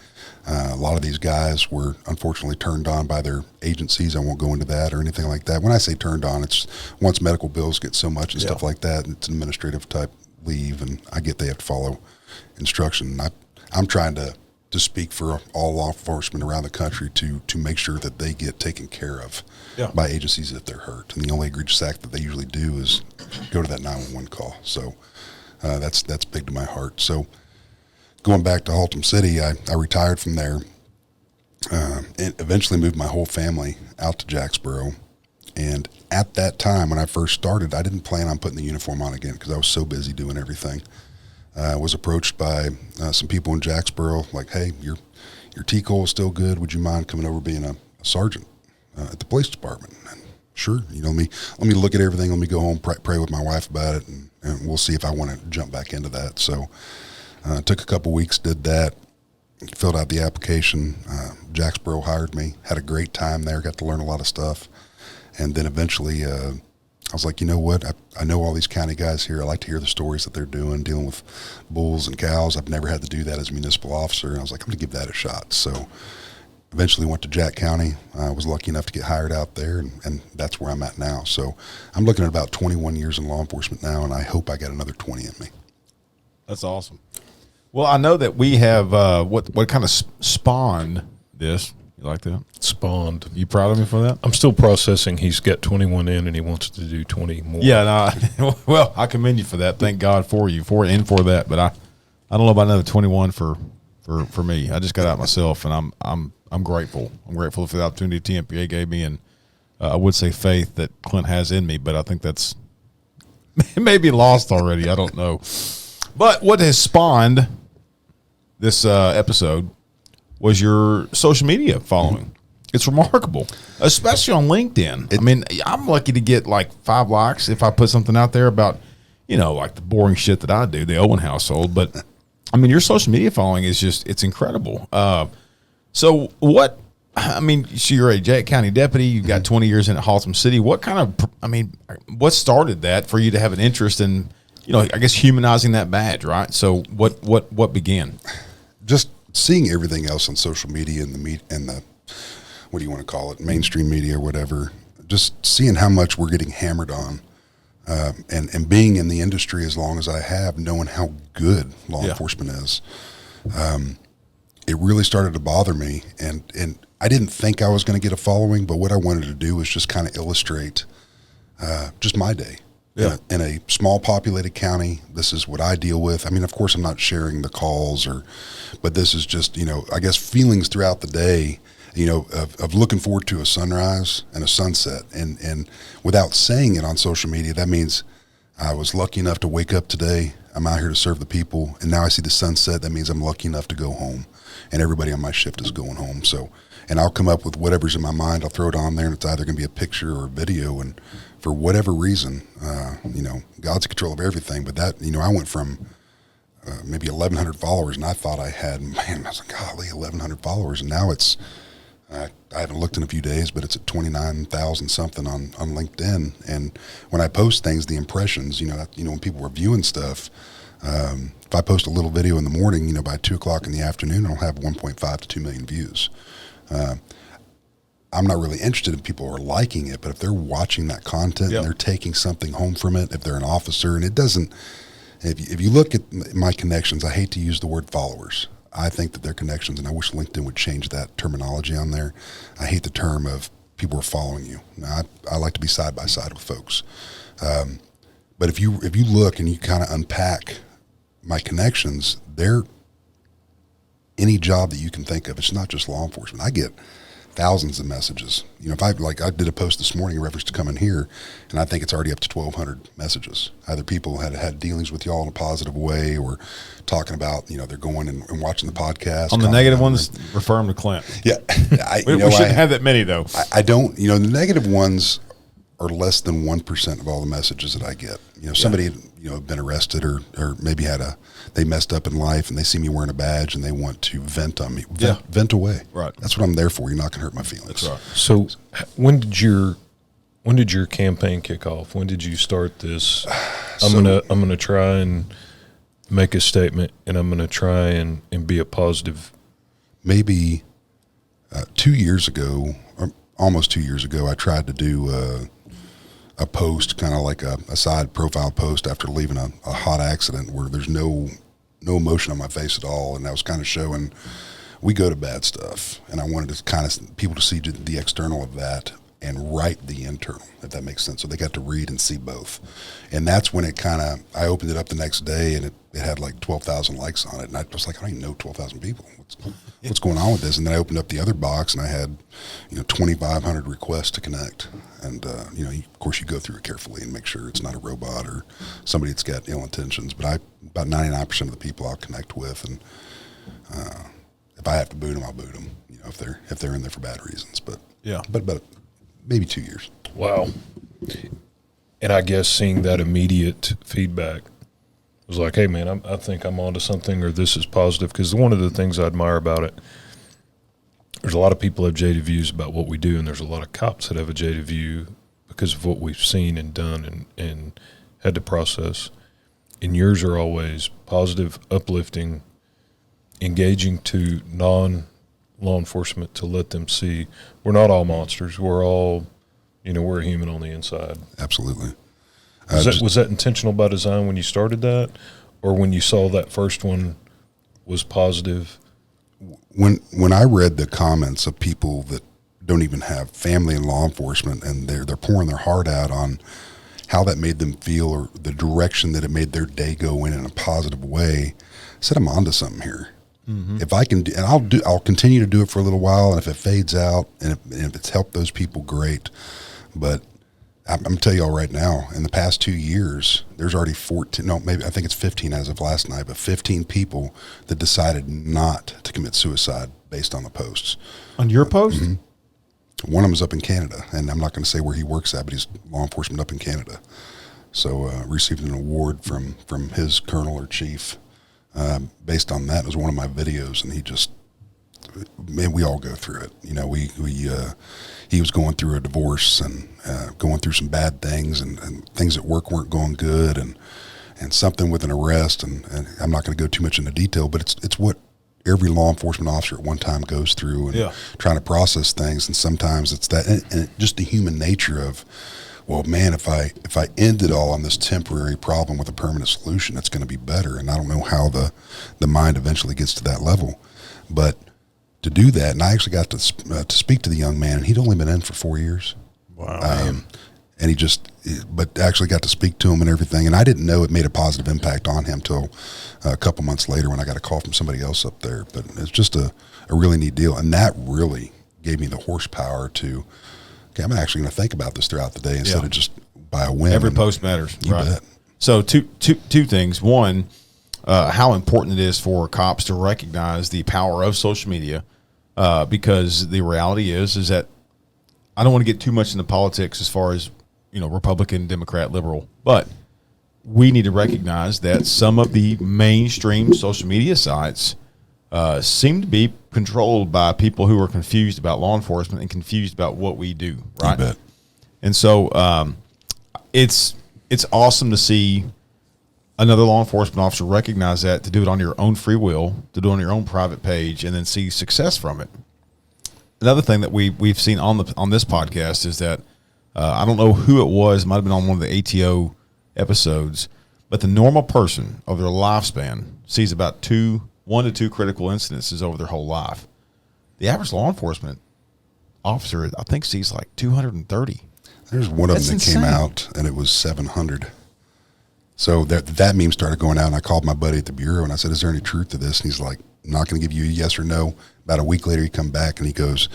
A lot of these guys were unfortunately turned on by their agencies. I won't go into that or anything like that. When I say turned on, it's once medical bills get so much and stuff like that, it's an administrative type leave, and I get they have to follow instruction. I'm trying to speak for all law enforcement around the country to make sure that they get taken care of by agencies if they're hurt. And the only egregious act that they usually do is go to that 911 call. So that's big to my heart. So going back to Haltom City, I retired from there and eventually moved my whole family out to Jacksboro. And at that time, when I first started, I didn't plan on putting the uniform on again because I was so busy doing everything. I was approached by some people in Jacksboro, like, hey, your T-Cole is still good. Would you mind coming over being a sergeant at the police department? And sure, let me look at everything. Let me go home, pray with my wife about it, and we'll see if I want to jump back into that. So took a couple weeks, did that, filled out the application. Jacksboro hired me, had a great time there, got to learn a lot of stuff. And then eventually I was like, you know what? I know all these county guys here. I like to hear the stories that they're dealing with bulls and cows. I've never had to do that as a municipal officer. And I was like, I'm going to give that a shot. So eventually went to Jack County. I was lucky enough to get hired out there, and that's where I'm at now. So I'm looking at about 21 years in law enforcement now, and I hope I got another 20 in me. That's awesome. Well, I know that we have what kind of spawned this. You like that? Spawned. You proud of me for that? I'm still processing. He's got 21 in, and he wants to do 20 more. Yeah, no, well, I commend you for that. Thank God for you for that. But I don't know about another 21 for me. I just got out myself, and I'm grateful. I'm grateful for the opportunity Tmpa gave me, and I would say faith that Clint has in me, but I think that's maybe lost already. I don't know. But what has spawned this episode was your social media following. It's remarkable, especially on LinkedIn. I mean, I'm lucky to get like 5 likes if I put something out there about, like the boring shit that I do, the Owen household. But I mean, your social media following is it's incredible. So you're a Jack County deputy. You've got 20 years in at Haltom City. What started that for you to have an interest in, I guess humanizing that badge, right? So what began? Just seeing everything else on social media and the what do you want to call it, mainstream media or whatever, just seeing how much we're getting hammered on, and being in the industry as long as I have, knowing how good law enforcement is, it really started to bother me. And I didn't think I was going to get a following, but what I wanted to do was just kind of illustrate just my day. Yeah. In a small populated county, this is what I deal with. I mean, of course, I'm not sharing the calls, but this is just, I guess feelings throughout the day, of looking forward to a sunrise and a sunset. And without saying it on social media, that means I was lucky enough to wake up today. I'm out here to serve the people. And now I see the sunset. That means I'm lucky enough to go home. And everybody on my shift is going home. So, and I'll come up with whatever's in my mind. I'll throw it on there, and it's either going to be a picture or a video. And for whatever reason, God's in control of everything. But that, I went from maybe 1,100 followers, and I thought I had, I was like, golly, 1,100 followers. And now it's, I haven't looked in a few days, but it's at 29,000 something on LinkedIn. And when I post things, the impressions, when people were viewing stuff, if I post a little video in the morning, by 2 o'clock in the afternoon, I'll have 1.5 to 2 million views. I'm not really interested in people who are liking it, but if they're watching that content and they're taking something home from it, if they're an officer, and it doesn't, if you look at my connections, I hate to use the word followers. I think that they're connections, and I wish LinkedIn would change that terminology on there. I hate the term of people are following you. Now, I like to be side by side with folks. But if you look and you kind of unpack my connections, they're any job that you can think of. It's not just law enforcement. I get thousands of messages. If I did a post this morning in reference to coming here, and I think it's already up to 1,200 messages. Either people had dealings with y'all in a positive way, or talking about, they're going and watching the podcast. On the negative ones, refer them to Clint. Yeah. We shouldn't have that many, though. I don't, the negative ones are less than 1% of all the messages that I get. Somebody, had been arrested or maybe they messed up in life and they see me wearing a badge and they want to vent on me. Vent away. Right. That's what I'm there for. You're not going to hurt my feelings. That's right. So when did your campaign kick off? When did you start this? I'm gonna try and make a statement, and I'm gonna try and be a positive. Maybe 2 years ago, or almost 2 years ago, I tried to do a post, kind of like a side profile post after leaving a hot accident where there's no emotion on my face at all, and I was kind of showing we go to bad stuff, and I wanted to kind of people to see the external of that and write the internal, if that makes sense. So they got to read and see both. And that's when I opened it up the next day, and it had like 12,000 likes on it. And I was like, I don't even know 12,000 people. What's going on with this? And then I opened up the other box, and I had, 2,500 requests to connect. And, of course, you go through it carefully and make sure it's not a robot or somebody that's got ill intentions. But about 99% of the people I'll connect with. And if I have to boot them, I'll boot them, if they're in there for bad reasons. But maybe 2 years. Wow. And I guess seeing that immediate feedback was like, hey, man, I think I'm onto something, or this is positive. Because one of the things I admire about it, there's a lot of people have jaded views about what we do, and there's a lot of cops that have a jaded view because of what we've seen and done and had to process. And yours are always positive, uplifting, engaging to non-law enforcement to let them see we're not all monsters. We're all, we're a human on the inside. Absolutely. Was that intentional by design when you started that, or when you saw that first one was positive? When I read the comments of people that don't even have family in law enforcement, and they're pouring their heart out on how that made them feel or the direction that it made their day go in a positive way, I said, I'm onto something here. Mm-hmm. If I can, and I'll continue to do it for a little while, and if it fades out, and if it's helped those people, great. But I'm going to tell you all right now, in the past 2 years, there's already 14, no, maybe I think it's 15 as of last night, but 15 people that decided not to commit suicide based on the posts. On your post? Mm-hmm. One of them is up in Canada, and I'm not going to say where he works at, but he's law enforcement up in Canada. So received an award from his colonel or chief based on that. It was one of my videos, and he just, man, we all go through it. He was going through a divorce and going through some bad things, and things at work weren't going good, and something with an arrest, and I'm not going to go too much into detail, but it's what every law enforcement officer at one time goes through, and trying to process things, and sometimes it's that, and just the human nature of, well, man, if I end it all on this temporary problem with a permanent solution, it's going to be better, and I don't know how the mind eventually gets to that level, but to do that, and I actually got to speak to the young man, and he'd only been in for 4 years. Wow. And but actually got to speak to him and everything, and I didn't know it made a positive impact on him till a couple months later when I got a call from somebody else up there. But it's just a really neat deal, and that really gave me the horsepower to, okay, I'm actually going to think about this throughout the day instead of just by a whim. Every post matters. You bet. So two things. One, how important it is for cops to recognize the power of social media, because the reality is that I don't want to get too much into politics as far as, Republican, Democrat, liberal, but we need to recognize that some of the mainstream social media sites seem to be controlled by people who are confused about law enforcement and confused about what we do, right? You bet. And so it's awesome to see another law enforcement officer recognize that, to do it on your own free will, to do it on your own private page, and then see success from it. Another thing that we've seen on this podcast is that I don't know who it was, might have been on one of the ATO episodes, but the normal person over their lifespan sees about 1 to 2 critical incidences over their whole life. The average law enforcement officer, I think, sees like 230. There's one of them that came out, and it was 700. So that meme started going out, and I called my buddy at the bureau, and I said, is there any truth to this? And he's like, I'm not going to give you a yes or no. About a week later, he come back, and he goes,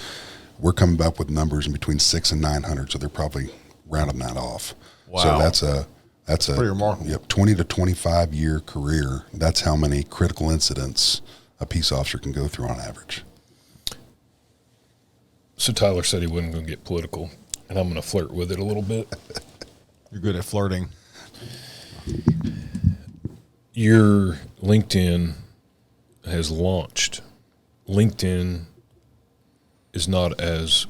we're coming up with numbers in between 600 and 900, so they're probably rounding that off. Wow. So that's a pretty remarkable. Yep, 20 to 25 year career. That's how many critical incidents a peace officer can go through on average. So Tyler said he wasn't going to get political. and I'm going to flirt with it a little bit. You're good at flirting. Your LinkedIn has launched. LinkedIn is not as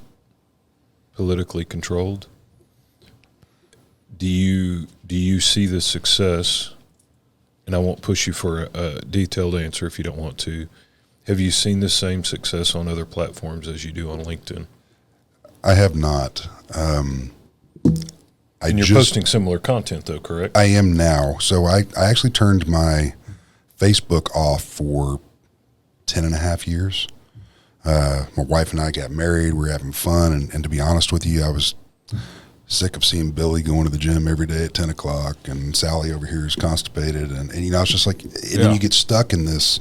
politically controlled. Do you see the success? And I won't push you for a detailed answer if you don't want to. Have you seen the same success on other platforms as you do on LinkedIn? I have not. And you're posting similar content, though, correct? I am now. So I actually turned my Facebook off for 10 and a half years. My wife and I got married. We were having fun. And to be honest with you, I was sick of seeing Billy going to the gym every day at 10 o'clock and Sally over here is constipated. And you know, it's just like, and then you get stuck in this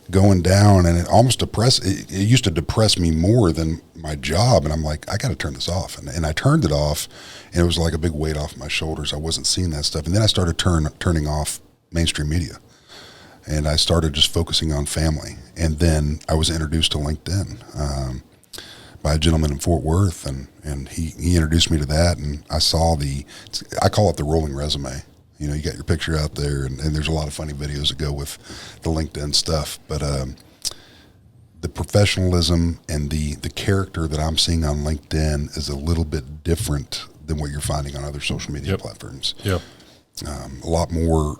going down, and it almost it used to depress me more than my job. And I'm like, I got to turn this off. And I turned it off, and it was like a big weight off my shoulders. I wasn't seeing that stuff. And then I started turning off mainstream media, and I started just focusing on family. And then I was introduced to LinkedIn by a gentleman in Fort Worth, and he introduced me to that, and I saw I call it the rolling resume. You know, you got your picture out there, and there's a lot of funny videos that go with the LinkedIn stuff. But the professionalism and the character that I'm seeing on LinkedIn is a little bit different than what you're finding on other social media platforms. Yeah. A lot more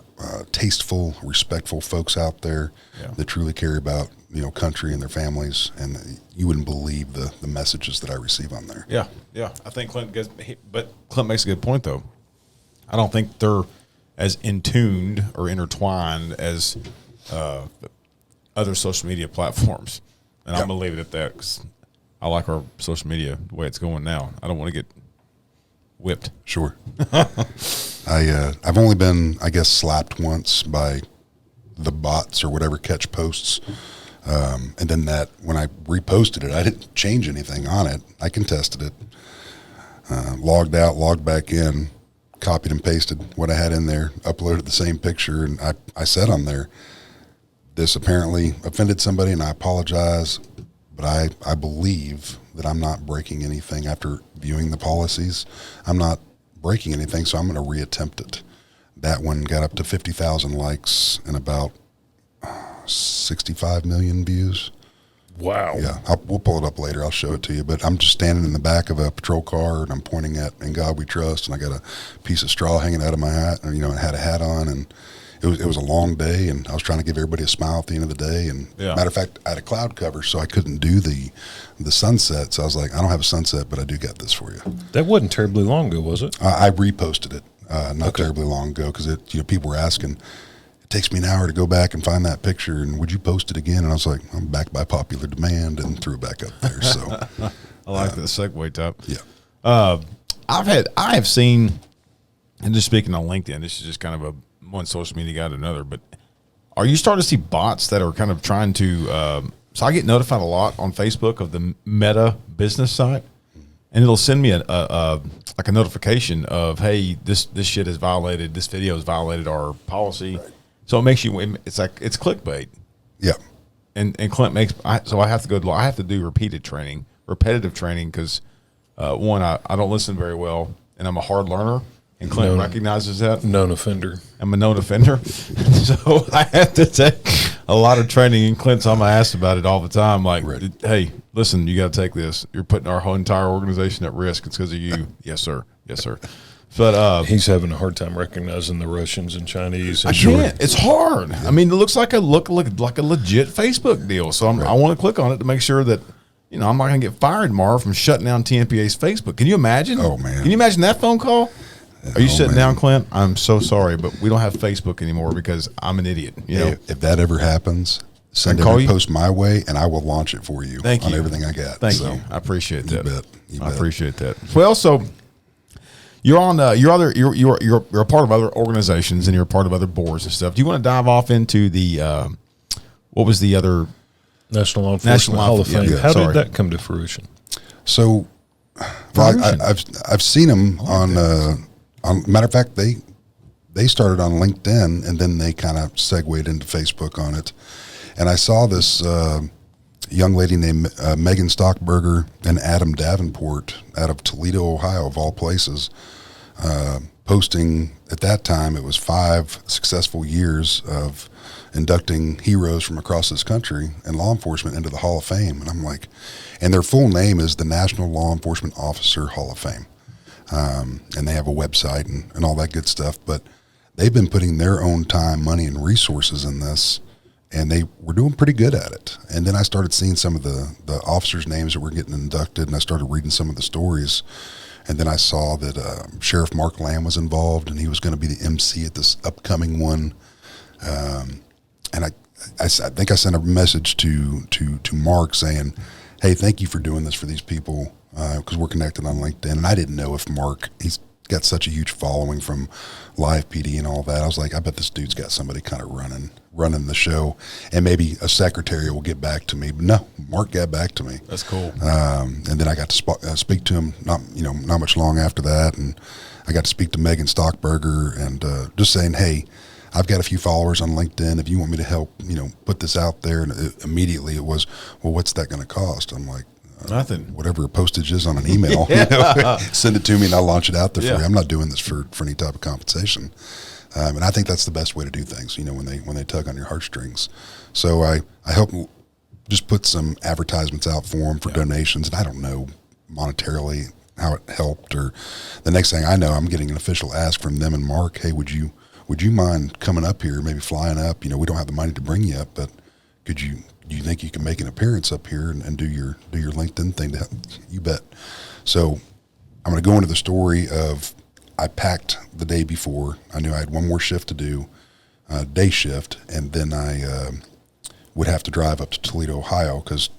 tasteful, respectful folks out there that truly care about, you know, country and their families, and you wouldn't believe the messages that I receive on there. Yeah, yeah. I think Clint makes a good point, though. I don't think they're as in-tuned or intertwined as other social media platforms. And I'm going to leave it at that, because I like our social media the way it's going now. I don't want to get whipped. Sure. I've only been, I guess, slapped once by the bots or whatever catch posts. And then when I reposted it, I didn't change anything on it. I contested it, logged out, logged back in, copied and pasted what I had in there, uploaded the same picture, and I said on there, this apparently offended somebody, and I apologize, but I believe that I'm not breaking anything after viewing the policies. I'm not breaking anything, so I'm going to reattempt it. That one got up to 50,000 likes and about 65 million views. Wow. Yeah, we'll pull it up later. I'll show it to you. But I'm just standing in the back of a patrol car, and I'm pointing at "In God We Trust," and I got a piece of straw hanging out of my hat, and I had a hat on, and it was a long day, and I was trying to give everybody a smile at the end of the day. And matter of fact, I had a cloud cover, so I couldn't do the sunset. So I was like, I don't have a sunset, but I do got this for you. That wasn't terribly long ago, was it? I reposted it not terribly long ago, because people were asking. Takes me an hour to go back and find that picture, and would you post it again? And I was like, I'm back by popular demand, and threw it back up there. So I like the segue top. Yeah. I have seen, and just speaking on LinkedIn, this is just kind of one social media guy to another, but are you starting to see bots that are kind of trying to, so I get notified a lot on Facebook of the Meta business site, and it'll send me a notification of, hey, this shit is violated, this video has violated our policy. Right. So it makes it's clickbait. Yeah. And Clint so I have to do repetitive training, because one, I don't listen very well, and I'm a hard learner, and Clint recognizes that. Known offender. I'm a known offender. So I have to take a lot of training, and Clint's on my ass about it all the time. Like, hey, listen, you got to take this. You're putting our whole entire organization at risk. It's because of you. Yes, sir. Yes, sir. But he's having a hard time recognizing the Russians and Chinese. I can't. It's hard. Yeah. I mean, it looks like like a legit Facebook deal. So I want to click on it to make sure that, I'm not going to get fired tomorrow from shutting down Tmpa's Facebook. Can you imagine? Oh, man. Can you imagine that phone call? Are you sitting down, Clint? I'm so sorry, but we don't have Facebook anymore because I'm an idiot. If that ever happens, send every post my way, and I will launch it for you. Thank you on everything I got. Thank you. I appreciate that. You bet. I appreciate that. Well, so you're on. You're a part of other organizations, and you're a part of other boards and stuff. Do you want to dive off into the what was the other National Law Enforcement Hall of Fame? How did that come to fruition? So, I've seen them on. Matter of fact, they started on LinkedIn, and then they kind of segued into Facebook on it. And I saw this. young lady named Megan Stockberger and Adam Davenport out of Toledo, Ohio, of all places, posting at that time. It was 5 successful years of inducting heroes from across this country and law enforcement into the Hall of Fame. And I'm like, and their full name is the National Law Enforcement Officer Hall of Fame. And they have a website and all that good stuff, but they've been putting their own time, money, and resources in this, and they were doing pretty good at it. And then I started seeing some of the officers' names that were getting inducted, and I started reading some of the stories. And then I saw that Sheriff Mark Lamb was involved, and he was going to be the MC at this upcoming one. And I think I sent a message to Mark saying, hey, thank you for doing this for these people, because we're connected on LinkedIn. And I didn't know if Mark, he's got such a huge following from Live PD and all that. I was like, I bet this dude's got somebody kind of running the show, and maybe a secretary will get back to me. But no, Mark got back to me. That's cool. And then I got to speak to him not much long after that, and I got to speak to Megan Stockberger and just saying, hey, I've got a few followers on LinkedIn. If you want me to help, put this out there. And immediately it was, well, what's that going to cost? I'm like, nothing. Whatever postage is on an email, send it to me and I'll launch it out there for you. I'm not doing this for any type of compensation. And I think that's the best way to do things, when they tug on your heartstrings. So I help just put some advertisements out for them for donations. And I don't know monetarily how it helped, or the next thing I know, I'm getting an official ask from them and Mark, hey, would you mind coming up here, maybe flying up? We don't have the money to bring you up, but do you think you can make an appearance up here and do your LinkedIn thing? You bet. So I'm going to go into the story of, I packed the day before. I knew I had one more shift to do, day shift, and then I would have to drive up to Toledo, Ohio, because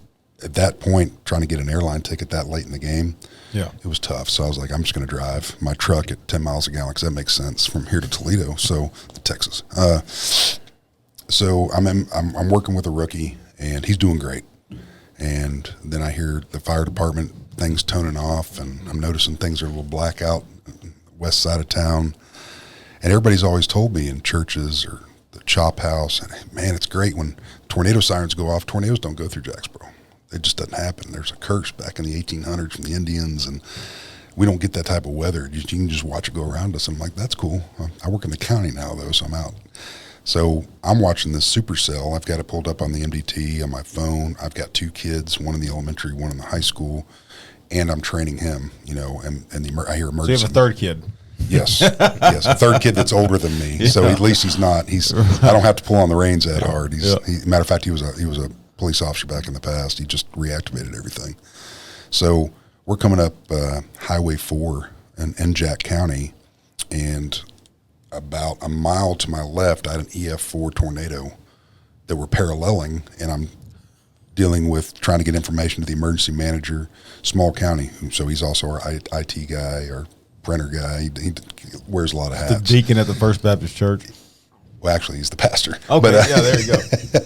at that point, trying to get an airline ticket that late in the game, it was tough. So I was like, I'm just going to drive my truck at 10 miles a gallon, because that makes sense from here to Toledo, to Texas. So I'm working with a rookie, and he's doing great. And then I hear the fire department things toning off, and I'm noticing things are a little black out west side of town. And everybody's always told me in churches or the chop house, and man, it's great when tornado sirens go off. Tornadoes don't go through Jacksboro. It just doesn't happen. There's a curse back in the 1800s from the Indians, and we don't get that type of weather. You can just watch it go around us. I'm like, that's cool. I work in the county now, though, so I'm out. So I'm watching this supercell. I've got it pulled up on the MDT on my phone. I've got 2 kids, one in the elementary, one in the high school, and I'm training him, and I hear emergency. So you have a third kid. Yes, yes, a third kid that's older than me. So at least I don't have to pull on the reins that hard. Matter of fact, he was a police officer back in the past. He just reactivated everything. So we're coming up Highway 4 in Jack County, and about a mile to my left, I had an EF4 tornado that we're paralleling, and I'm dealing with trying to get information to the emergency manager, small county. So he's also our IT guy, our printer guy. He wears a lot of hats. The deacon at the First Baptist Church. Well, actually, he's the pastor. Okay, but, there you go.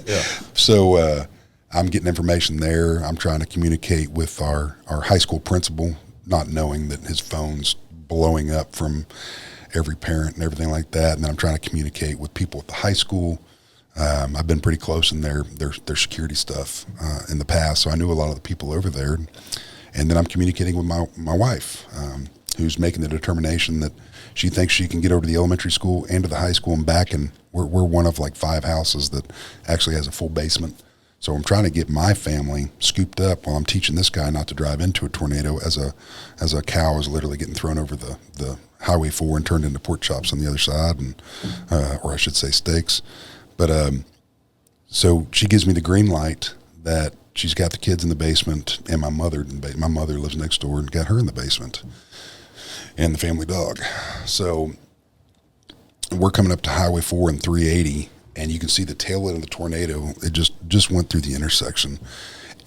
Yeah. So I'm getting information there. I'm trying to communicate with our high school principal, not knowing that his phone's blowing up from every parent and everything like that. And then I'm trying to communicate with people at the high school. I've been pretty close in their security stuff in the past, so I knew a lot of the people over there. And then I'm communicating with my wife, who's making the determination that she thinks she can get over to the elementary school and to the high school and back. And we're one of like 5 houses that actually has a full basement. So I'm trying to get my family scooped up while I'm teaching this guy not to drive into a tornado as a cow is literally getting thrown over the Highway 4 and turned into pork chops on the other side, and or I should say steaks. But so she gives me the green light that she's got the kids in the basement and my mother lives next door and got her in the basement and the family dog. So we're coming up to Highway 4 and 380, and you can see the tail end of the tornado. It just went through the intersection,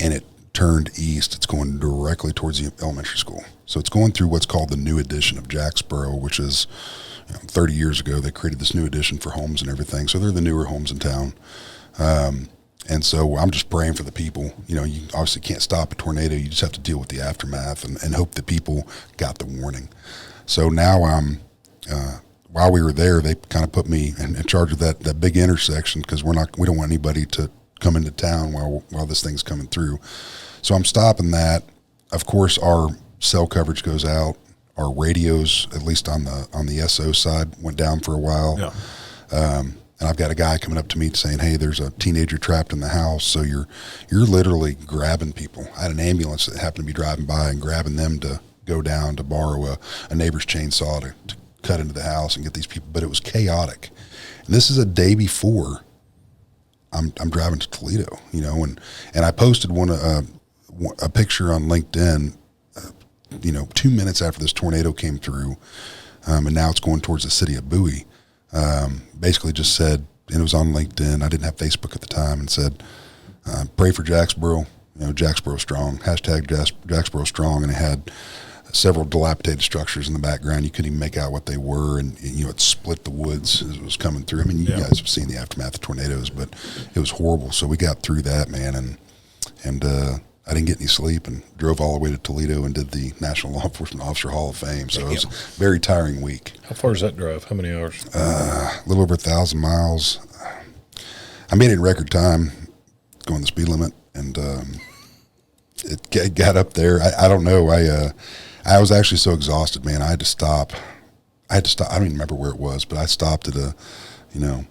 and it turned east. It's going directly towards the elementary school. So it's going through what's called the new addition of Jacksboro, which is 30 years ago they created this new addition for homes and everything. So they're the newer homes in town. And so I'm just praying for the people. You obviously can't stop a tornado. You just have to deal with the aftermath and hope that people got the warning. So now while we were there, they kind of put me in charge of that big intersection, because we don't want anybody to come into town while this thing's coming through. So I'm stopping that. Of course, our cell coverage goes out. Our radios, at least on the SO side, went down for a while. Yeah. And I've got a guy coming up to me saying, "Hey, there's a teenager trapped in the house." So you're literally grabbing people. I had an ambulance that happened to be driving by and grabbing them to go down to borrow a neighbor's chainsaw to cut into the house and get these people. But it was chaotic. And this is a day before I'm driving to Toledo, and I posted a picture on LinkedIn, 2 minutes after this tornado came through, and now it's going towards the city of Bowie. Basically just said, and it was on LinkedIn, I didn't have Facebook at the time, and said, pray for Jacksboro, Jacksboro strong, hashtag Jacksboro strong, and it had several dilapidated structures in the background. You couldn't even make out what they were, and it split the woods as it was coming through. I mean, you guys have seen the aftermath of tornadoes, but it was horrible. So we got through that, man, and I didn't get any sleep and drove all the way to Toledo and did the National Law Enforcement Officer Hall of Fame. So it was a very tiring week. How far is that drive? How many hours? A little over 1,000 miles. I made it in record time, going the speed limit, and it got up there. I don't know. I was actually so exhausted, man. I had to stop. I don't even remember where it was, but I stopped at a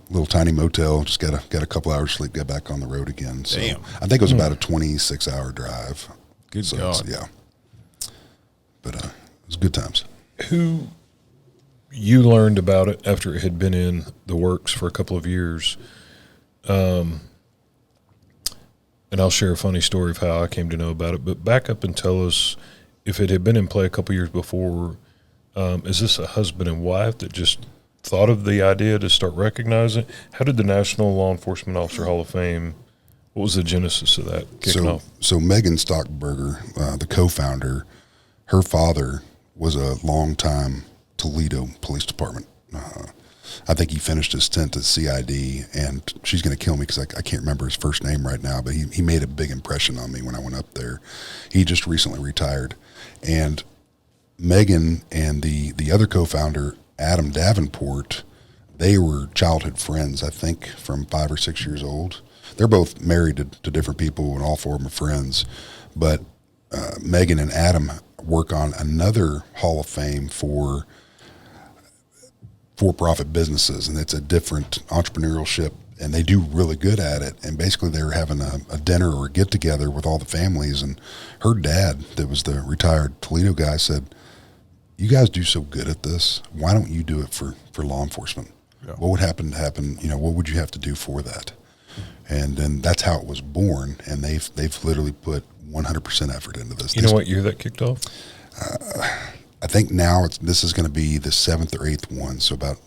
little tiny motel, just got a couple hours sleep, got back on the road again. So Damn. I think it was about a 26-hour drive. Good so God. Yeah. But it was good times. Who you learned about it after it had been in the works for a couple of years. And I'll share a funny story of how I came to know about it. But back up and tell us, if it had been in play a couple of years before, is this a husband and wife that just thought of the idea to start recognizing? How did the National Law Enforcement Officer Hall of Fame, what was the genesis of that kicking off? So Megan Stockberger, the co-founder, her father was a longtime Toledo Police Department. I think he finished his stint at CID, and she's going to kill me because I can't remember his first name right now, but he made a big impression on me when I went up there. He just recently retired. And Megan and the other co-founder, Adam Davenport, they were childhood friends, I think, from 5 or 6 years old. They're both married to different people, and all four of them are friends. But Megan and Adam work on another Hall of Fame for-profit businesses, and it's a different entrepreneurship, and they do really good at it. And basically they were having a dinner or a get-together with all the families, and her dad, that was the retired Toledo guy, said, "You guys do so good at this. Why don't you do it for law enforcement? Yeah. What would happen? What would you have to do for that?" And then that's how it was born. And they've literally put 100% effort into this. You know what year that kicked off? I think now this is going to be the 7th or 8th one. So about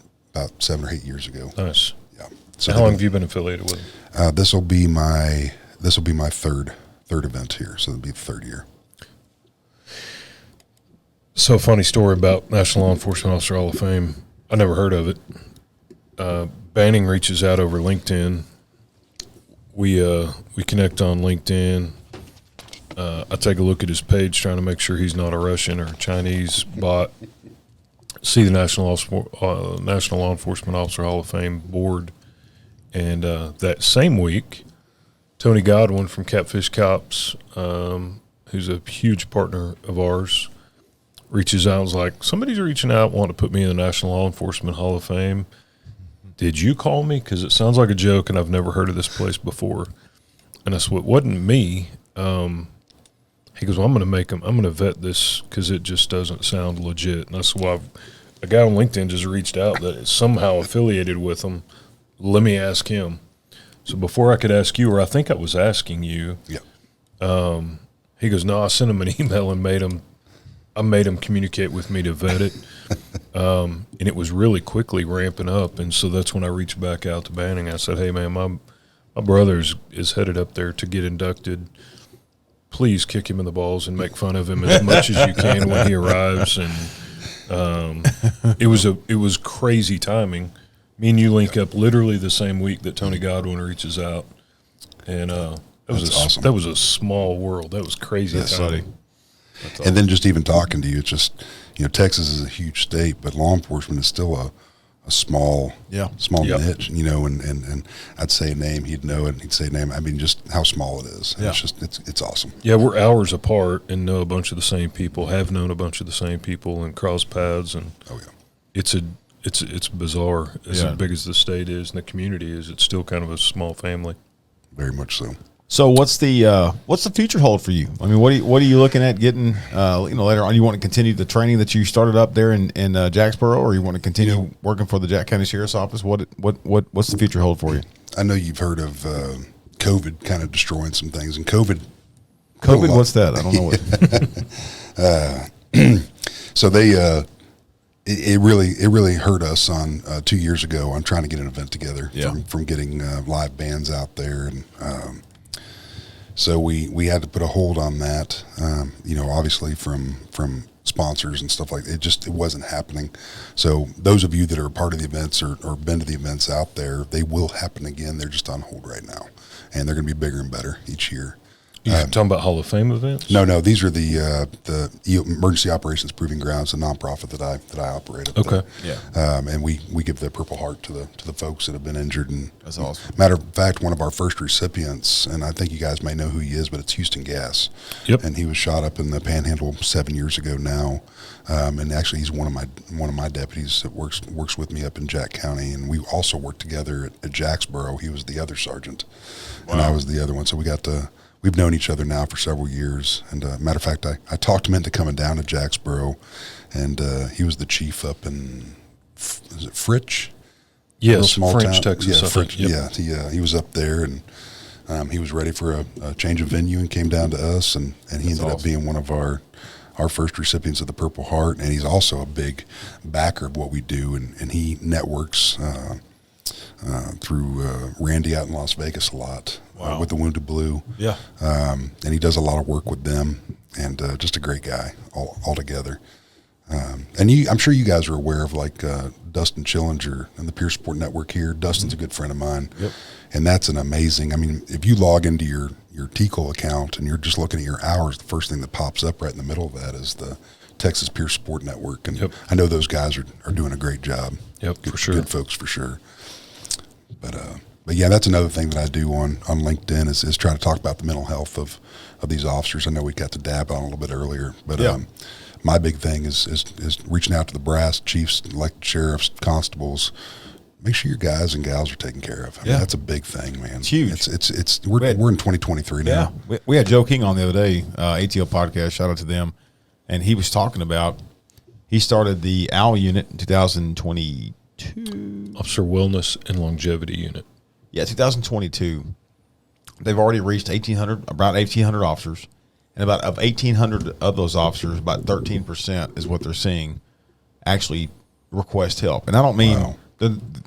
7 or 8 years ago. Nice. Yeah. So how long have you been affiliated with them? This will be my third event here. So it'll be the third year. So, a funny story about National Law Enforcement Officer Hall of Fame. I never heard of it. Banning reaches out over LinkedIn. We connect on LinkedIn. I take a look at his page, trying to make sure he's not a Russian or Chinese bot. See the National Law Enforcement Officer Hall of Fame board, and that same week, Tony Godwin from Catfish Cops, who's a huge partner of ours, reaches out and was like, "Somebody's reaching out, wanting to put me in the National Law Enforcement Hall of Fame. Did you call me? Because it sounds like a joke, and I've never heard of this place before." And I said, "It wasn't me." He goes, "Well, I'm going to vet this because it just doesn't sound legit." And that's why a guy on LinkedIn just reached out that is somehow affiliated with them. Let me ask him. So before I could ask you, or I think I was asking you, he goes, "No, I sent him an email and made him communicate with me to vet it." And it was really quickly ramping up. And so that's when I reached back out to Banning. I said, "Hey, man, my brother is headed up there to get inducted. Please kick him in the balls and make fun of him as much as you can when he arrives." And it was crazy timing. Me and you link up literally the same week that Tony Godwin reaches out. And awesome. That was a small world. That was crazy timing. And then just even talking to you, it's just, Texas is a huge state, but law enforcement is still small Yeah. Yep. niche, and I'd say a name, he'd know it, and he'd say a name. I mean, just how small it is. Yeah. It's awesome. Yeah, we're hours apart and know a bunch of the same people, have known a bunch of the same people and cross paths, and Oh yeah. it's bizarre. As Yeah. big as the state is and the community is, it's still kind of a small family. Very much so. So what's the future hold for you? I mean, what are you looking at getting? Later on, you want to continue the training that you started up there in Jacksboro, or you want to continue working for the Jack County Sheriff's Office? What's the future hold for you? I know you've heard of COVID kind of destroying some things, and COVID. What's that? I don't know what. So they it really hurt us on 2 years ago on trying to get an event together from getting live bands out there, and so we had to put a hold on that. Obviously from sponsors and stuff like that. It wasn't happening. So those of you that are a part of the events or been to the events out there, they will happen again. They're just on hold right now, and they're going to be bigger and better each year. You're talking about Hall of Fame events? No, these are the Emergency Operations Proving Grounds, a nonprofit that I operate up Okay. there. Yeah. And we give the Purple Heart to the folks that have been injured. And That's awesome. Matter of fact, one of our first recipients, and I think you guys may know who he is, but it's Houston Gas. Yep. And he was shot up in the Panhandle 7 years ago now. And actually, he's one of my deputies that works with me up in Jack County, and we also worked together at Jacksboro. He was the other sergeant, and I was the other one. So we've known each other now for several years. And matter of fact, I talked him into coming down to Jacksboro, and he was the chief up in, is it Fritch? Yes, Real small French, town. Texas. Yeah, I think. Fritch. Yep. Yeah. He was up there, and he was ready for a change of venue and came down to us, and he ended up being one of our first recipients of the Purple Heart, and he's also a big backer of what we do, and he networks through Randy out in Las Vegas a lot with the Wounded Blue. Yeah. And he does a lot of work with them, and just a great guy altogether. And I'm sure you guys are aware of Dustin Schillinger and the Peer Support Network here. Dustin's a good friend of mine. Yep. And that's an amazing, I mean, if you log into your TCOL account and you're just looking at your hours, the first thing that pops up right in the middle of that is the Texas Peer Support Network. And I know those guys are doing a great job. Yep, good, for sure. Good folks for sure. But yeah, that's another thing that I do on LinkedIn is try to talk about the mental health of these officers. I know we got to dab on a little bit earlier, but my big thing is reaching out to the brass, chiefs, elected sheriffs, constables. Make sure your guys and gals are taken care of. I mean, that's a big thing, man. It's huge. We're in 2023 now. Yeah. We had Joe King on the other day, ATL podcast, shout out to them. And he was talking about, he started the OWL unit in 2022. Officer Wellness and Longevity Unit. Yeah, 2022. They've already reached about 1,800 officers. And of 1,800 of those officers, about 13% is what they're seeing actually request help. And I don't mean,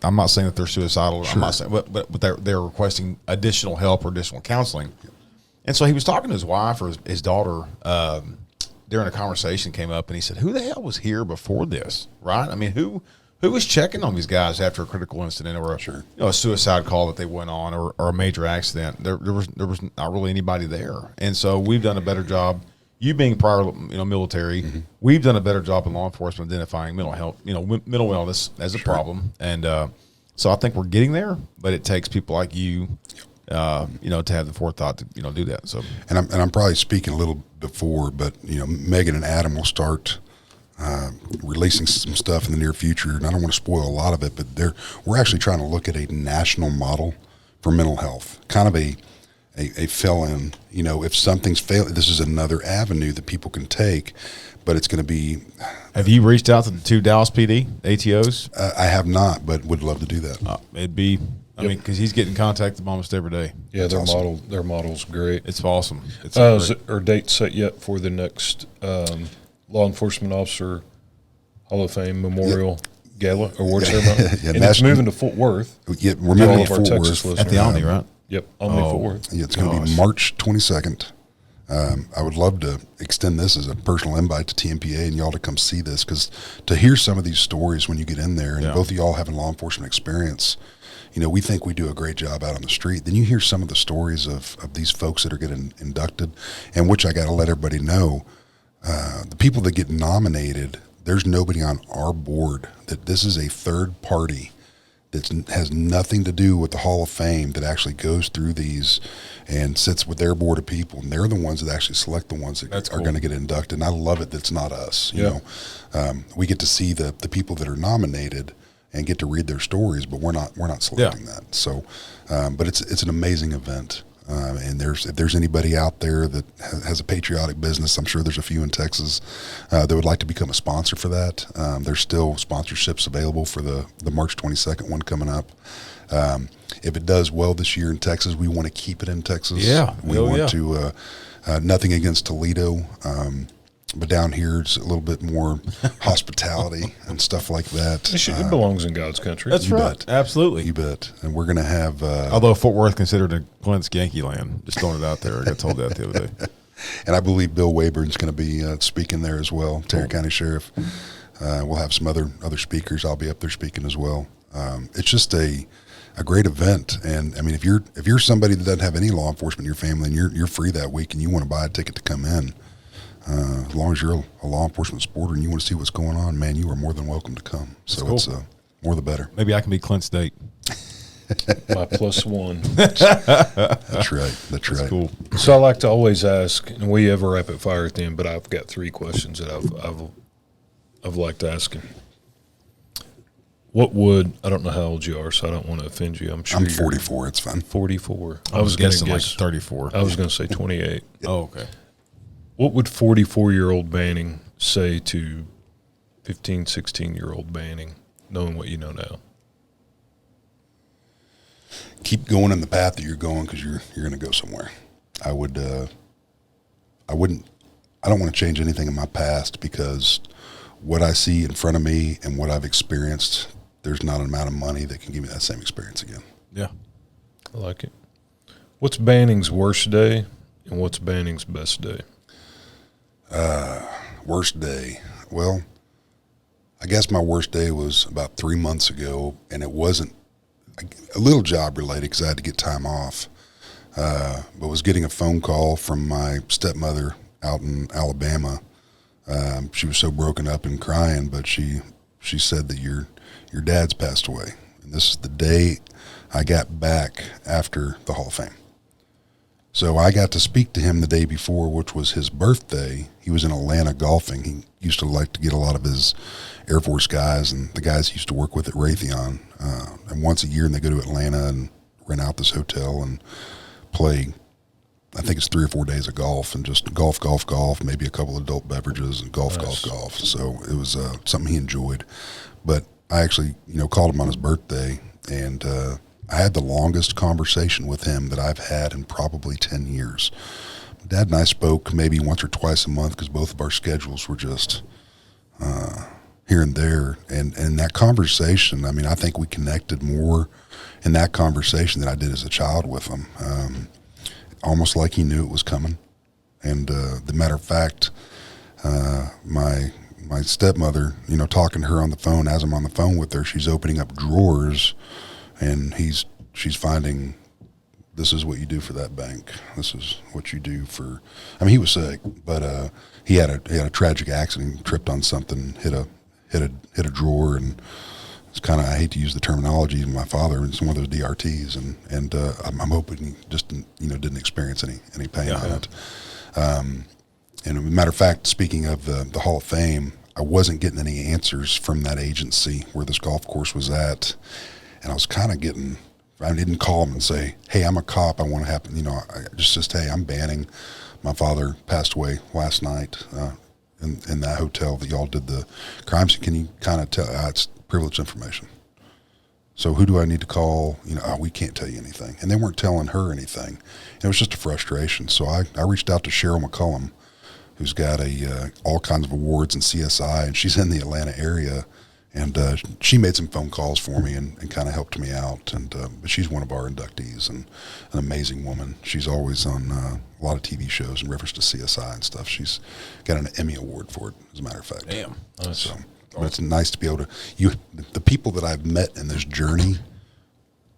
I'm not saying that they're suicidal. Sure. I'm not saying, but they're requesting additional help or additional counseling. And so he was talking to his wife or his daughter during a conversation came up, and he said, "Who the hell was here before this?" Right? I mean, who was checking on these guys after a critical incident or a suicide call that they went on or a major accident? There was not really anybody there, and so we've done a better job. You being prior, military, we've done a better job in law enforcement identifying mental health, mental illness as a problem, and so I think we're getting there. But it takes people like you, to have the forethought to do that. So, and I'm probably speaking a little before, but Megan and Adam will start releasing some stuff in the near future, and I don't want to spoil a lot of it, but we're actually trying to look at a national model for mental health, kind of a fill-in. If something's failing, this is another avenue that people can take, but it's going to be. Have you reached out to the two Dallas PD ATOs? I have not, but would love to do that. It'd be. I mean, because he's getting contacted almost every day. Yeah, their model's great. It's awesome. It's is our date set yet for the next Law Enforcement Officer Hall of Fame Memorial Gala award ceremony? And it's moving to Fort Worth. Yeah, we're moving to Fort Worth Worth at the Omni, right? Yep, Omni Fort Worth. Yeah, it's going to be March 22nd. I would love to extend this as a personal invite to Tmpa and y'all to come see this, because to hear some of these stories when you get in there, and both of y'all having law enforcement experience, we think we do a great job out on the street. Then you hear some of the stories of these folks that are getting inducted, and which I got to let everybody know, the people that get nominated, there's nobody on our board, that this is a third party that has nothing to do with the Hall of Fame that actually goes through these and sits with their board of people, and they're the ones that actually select the ones that are going to get inducted. And I love it. That's not us. You know, we get to see the people that are nominated and get to read their stories, but we're not selecting that. So, but it's an amazing event. And if there's anybody out there that has a patriotic business, I'm sure there's a few in Texas that would like to become a sponsor for that. There's still sponsorships available for the March 22nd one coming up. If it does well this year in Texas, we want to keep it in Texas. We want to. Nothing against Toledo, but down here it's a little bit more hospitality and stuff like that. It belongs in God's country. That's right. Bet. Absolutely. You bet. And we're going to have... although Fort Worth considered a Clint's Yankee land. Just throwing it out there. I got told that the other day. And I believe Bill Wayburn's going to be speaking there as well, Tarrant County Sheriff. We'll have some other speakers. I'll be up there speaking as well. It's just a great event. And, I mean, if you're somebody that doesn't have any law enforcement in your family and you're free that week and you want to buy a ticket to come in, as long as you're a law enforcement supporter and you want to see what's going on, man, you are more than welcome to come. So it's more the better. Maybe I can be Clint's date. My +1. That's right. That's right. Cool. So I like to always ask, and we have a rapid fire at the end, but I've got 3 questions that I've liked asking. What would, I don't know how old you are, so I don't want to offend you. I'm sure I'm 44. It's fine. 44. I was guessing guess like 34. I was going to say 28. Oh, okay. What would 44-year-old Banning say to 15, 16-year-old Banning, knowing what you know now? Keep going in the path that you're going, because you're going to go somewhere. I don't want to change anything in my past, because what I see in front of me and what I've experienced, there's not an amount of money that can give me that same experience again. Yeah. I like it. What's Banning's worst day and what's Banning's best day? Worst day. Well, I guess my worst day was about 3 months ago, and it wasn't a little job related because I had to get time off. But was getting a phone call from my stepmother out in Alabama. She was so broken up and crying, but she said that your dad's passed away. And this is the day I got back after the Hall of Fame. So I got to speak to him the day before, which was his birthday. He was in Atlanta golfing. He used to like to get a lot of his Air Force guys and the guys he used to work with at Raytheon. And once a year, and they go to Atlanta and rent out this hotel and play, I think it's 3 or 4 days of golf, and just golf, maybe a couple of adult beverages and golf. So it was something he enjoyed. But I actually, called him on his birthday, and I had the longest conversation with him that I've had in probably 10 years. Dad and I spoke maybe once or twice a month because both of our schedules were just here and there. And that conversation, I mean, I think we connected more in that conversation than I did as a child with him. Almost like he knew it was coming. And the matter of fact, my stepmother, talking to her on the phone, as I'm on the phone with her, she's opening up drawers, and she's finding, this is what you do for that bank. This is what you do for. I mean, he was sick, but he had a tragic accident. He tripped on something, hit a drawer, and it's kind of, I hate to use the terminology of my father. It's one of those DRTs, and I'm hoping he just didn't experience any pain on it. And as a matter of fact, speaking of the Hall of Fame, I wasn't getting any answers from that agency where this golf course was at. And I was kind of I didn't call him and say, hey, I'm a cop. I want to happen. I just hey, I'm Banning. My father passed away last night in that hotel that y'all did the crimes. Can you kind of tell? It's privileged information. So who do I need to call? We can't tell you anything. And they weren't telling her anything. It was just a frustration. So I reached out to Cheryl McCullum, who's got all kinds of awards in CSI, and she's in the Atlanta area. And she made some phone calls for me and kind of helped me out. And but she's one of our inductees and an amazing woman. She's always on a lot of TV shows in reference to CSI and stuff. She's got an Emmy Award for it, as a matter of fact. Damn. So, but it's nice to be able to, the people that I've met in this journey,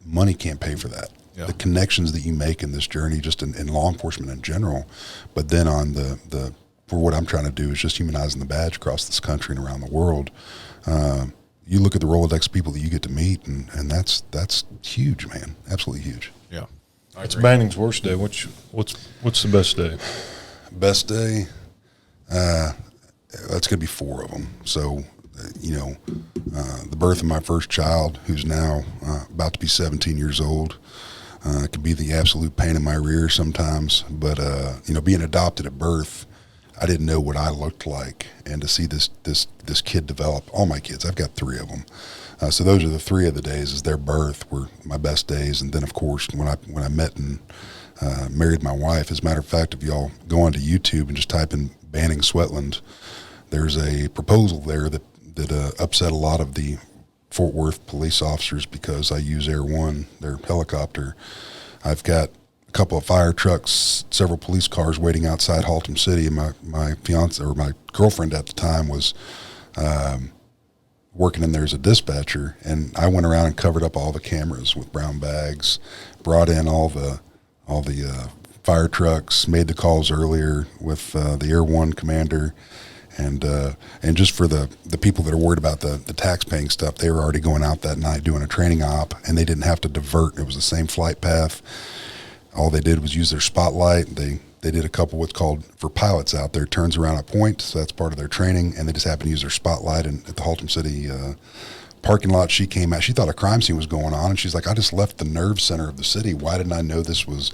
money can't pay for that. Yeah. The connections that you make in this journey, just in law enforcement in general, but then on the for what I'm trying to do is just humanizing the badge across this country and around the world. You look at the Rolodex people that you get to meet, and that's huge, man. Absolutely huge. Yeah. It's Banning's worst day. What's the best day? Best day, that's going to be 4 of them. So, the birth of my first child, who's now about to be 17 years old, could be the absolute pain in my rear sometimes. But, being adopted at birth, I didn't know what I looked like. And to see this kid develop, all my kids, I've got 3 of them. So those are the 3 of the days, is their birth were my best days. And then, of course, when I met and married my wife, as a matter of fact, if y'all go onto YouTube and just type in Banning Sweatland, there's a proposal there that upset a lot of the Fort Worth police officers because I use Air One, their helicopter. I've got a couple of fire trucks, several police cars waiting outside Haltom City, and my fiance, or my girlfriend at the time, was working in there as a dispatcher, and I went around and covered up all the cameras with brown bags, brought in all the fire trucks, made the calls earlier with the Air One commander, and just for the people that are worried about the tax paying stuff, they were already going out that night doing a training op, and they didn't have to divert. It was the same flight path. All they did was use their spotlight. They did a couple what's called, for pilots out there, turns around a point, so that's part of their training, and they just happened to use their spotlight. And at the Haltom City parking lot, she came out. She thought a crime scene was going on, and she's like, I just left the nerve center of the city. Why didn't I know this was?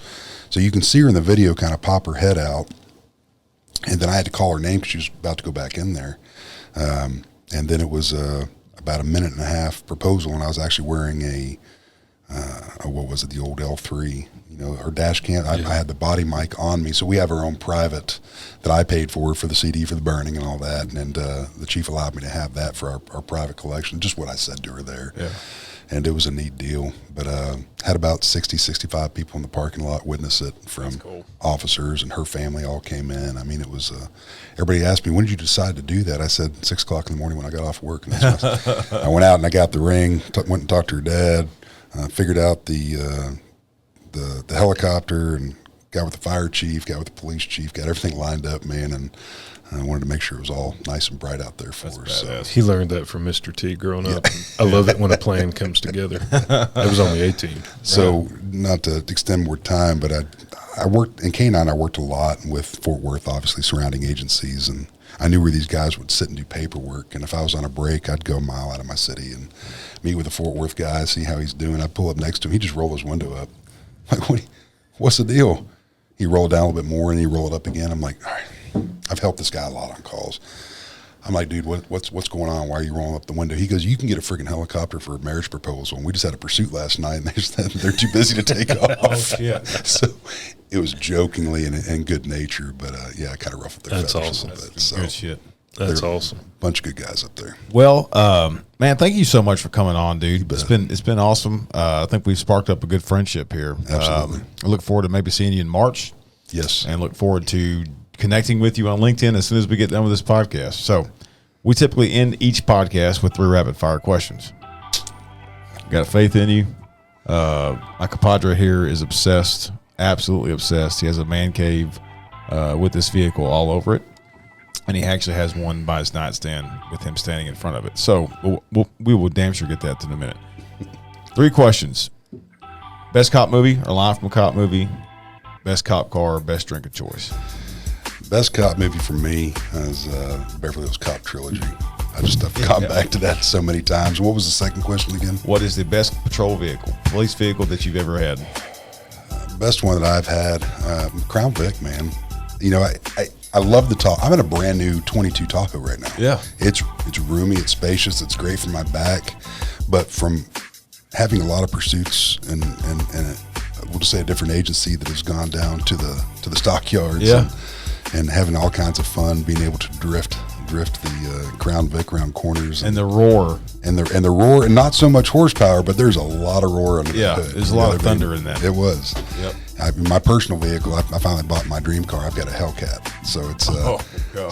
So you can see her in the video kind of pop her head out, and then I had to call her name because she was about to go back in there. And then it was about a 1.5 minute proposal, and I was actually wearing what was it, the old L3, her dash cam. I had the body mic on me, so we have our own private that I paid for the CD for the burning and all that, and the chief allowed me to have that for our private collection, just what I said to her there. Yeah. And it was a neat deal, but had about 60, 65 people in the parking lot witness it, from officers, and her family all came in. I mean, it was, everybody asked me, when did you decide to do that? I said 6 o'clock in the morning when I got off work. And I went out and I got the ring, went and talked to her dad, figured out the helicopter, and got with the fire chief, got with the police chief, got everything lined up, man, and I wanted to make sure it was all nice and bright out there for us. So. He learned that from Mr. T growing up. I love it when a plan comes together. I was only 18. So not to extend more time, but I worked in canine. I worked a lot with Fort Worth, obviously surrounding agencies, and I knew where these guys would sit and do paperwork. And if I was on a break, I'd go a mile out of my city and meet with the Fort Worth guy, see how he's doing. I'd pull up next to him. He'd just roll his window up. Like, what's the deal? He rolled down a little bit more, and he rolled it up again. I'm like, all right. I've helped this guy a lot on calls. I'm like, dude, what's going on? Why are you rolling up the window? He goes, you can get a freaking helicopter for a marriage proposal. And we just had a pursuit last night, and they're too busy to take off. Oh, shit. So it was jokingly and good nature, but I kind of ruffled their feathers awesome. a little bit. Good shit. That's awesome. Bunch of good guys up there. Well, man, thank you so much for coming on, dude. It's been awesome. I think we've sparked up a good friendship here. Absolutely. I look forward to maybe seeing you in March. Yes. And look forward to connecting with you on LinkedIn as soon as we get done with this podcast. So we typically end each podcast with 3 rapid fire questions. Got faith in you. My compadre here is obsessed, absolutely obsessed. He has a man cave with this vehicle all over it. And he actually has one by his nightstand with him standing in front of it. So we will damn sure get that in a minute. 3 questions. Best cop movie or line from a cop movie? Best cop car or best drink of choice? Best cop movie for me is Beverly Hills Cop trilogy. I've gone back to that so many times. What was the second question again? What is the best patrol vehicle, police vehicle that you've ever had? Best one that I've had, Crown Vic, man. I love the Tahoe. I'm in a brand new 22 Tahoe right now. Yeah. It's roomy, it's spacious, it's great for my back. But from having a lot of pursuits and we'll just say a different agency that has gone down to the stockyards, and having all kinds of fun, being able to drift the Crown Vic around corners, and the roar, and the roar, and not so much horsepower, but there's a lot of roor under the hood. There's a lot of thunder in that. It was. Yep. My personal vehicle, I finally bought my dream car. I've got a Hellcat, so it's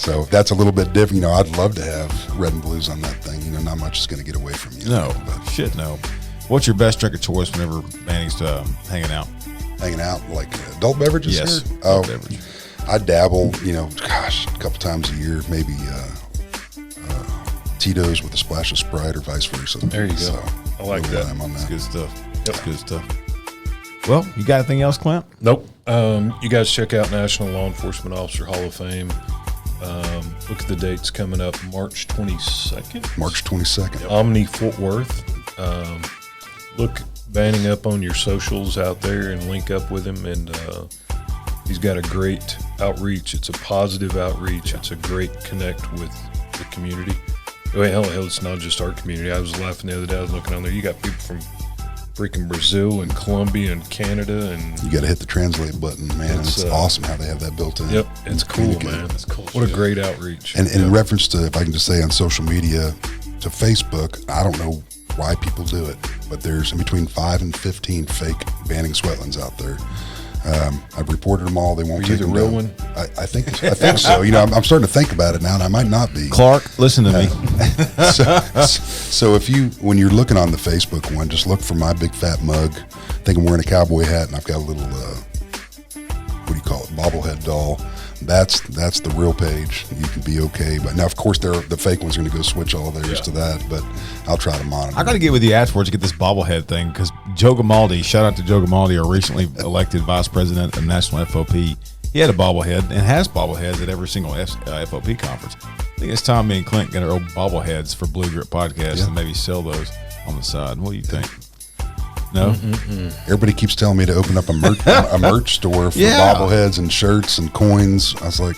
so that's a little bit different. I'd love to have red and blues on that thing. Not much is going to get away from you. No, but no. What's your best drink of choice whenever Manning's hanging out? Hanging out, like adult beverages? Yes. Here? Oh, beverage. I dabble, gosh, a couple times a year, maybe Tito's with a splash of Sprite or vice versa. There you go. So, I like really that. I'm on That's that. good stuff. Yep. That's good stuff. Well, you got anything else, Clint? Nope. You guys check out National Law Enforcement Officer Hall of Fame. Look at the dates coming up. March 22nd. March 22nd. Omni Fort Worth. Look Banning up on your socials out there and link up with him. And he's got a great outreach. It's a positive outreach. It's a great connect with the community. Hell, it's not just our community. I was laughing the other day. I was looking on there. You got people from freaking Brazil and Colombia and Canada, and You got to hit the translate button, man. It's, It's awesome how they have that built in. yep, it's cool, Communicate. man. It's cool. What a great outreach. And in reference to, if I can just say on social media, to Facebook, I don't know why people do it, but there's in between 5 and 15 fake Banning Sweatlands out there. I've reported them all. They won't Are you take the them real down. one? I think so. I'm starting to think about it now, and I might not be. Clark, listen to me. So when you're looking on the Facebook one, just look for my big fat mug. I think I'm wearing a cowboy hat, and I've got a little what do you call it, bobblehead doll. That's the real page. You can be okay, but now of course the fake one's going to go switch all theirs to that. But I'll try to monitor. I got to get with you afterwards to get this bobblehead thing because Joe Grimaldi, shout out to Joe Grimaldi, our recently elected vice president of National FOP. He had a bobblehead and has bobbleheads at every single FOP conference. I think it's time me and Clint get our old bobbleheads for Blue Grip Podcast and maybe sell those on the side. What do you think? No? Everybody keeps telling me to open up a merch store for bobbleheads and shirts and coins. I was like,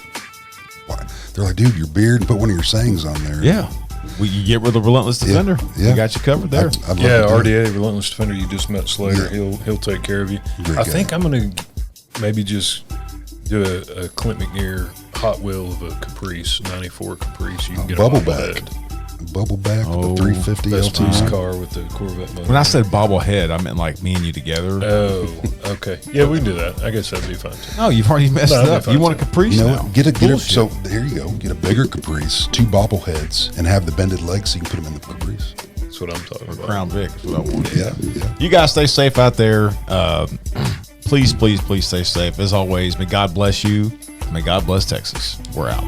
why? They're like, dude, your beard, and put one of your sayings on there. Yeah. Well, you get with the Relentless Defender. Yeah. We got you covered there. I'd love Yeah, to do it. RDA, Relentless Defender. You just met Slater. Yeah. He'll take care of you. Great I guy. think I'm gonna maybe just do a Clint McNear Hot Wheel of a Caprice, 94 Caprice. You can get Bubble a bag. bobblehead. Bubble back with Oh, the 350 Best LT. piece car with the Corvette motor. When I said bobblehead, I meant like me and you together. Oh, okay. Yeah, we can do that. I guess that'd be fine too. No, you've already messed No, it that'd up. be You fine, want a too. Caprice You know now. what? Get a Bullshit. so here you go. Get a bigger Caprice, 2 bobbleheads, and have the bended legs so you can put them in the Caprice. That's what I'm talking about. Crown Vic is what I want. Yeah. You guys stay safe out there. Please, please, please stay safe. As always, may God bless you. May God bless Texas. We're out.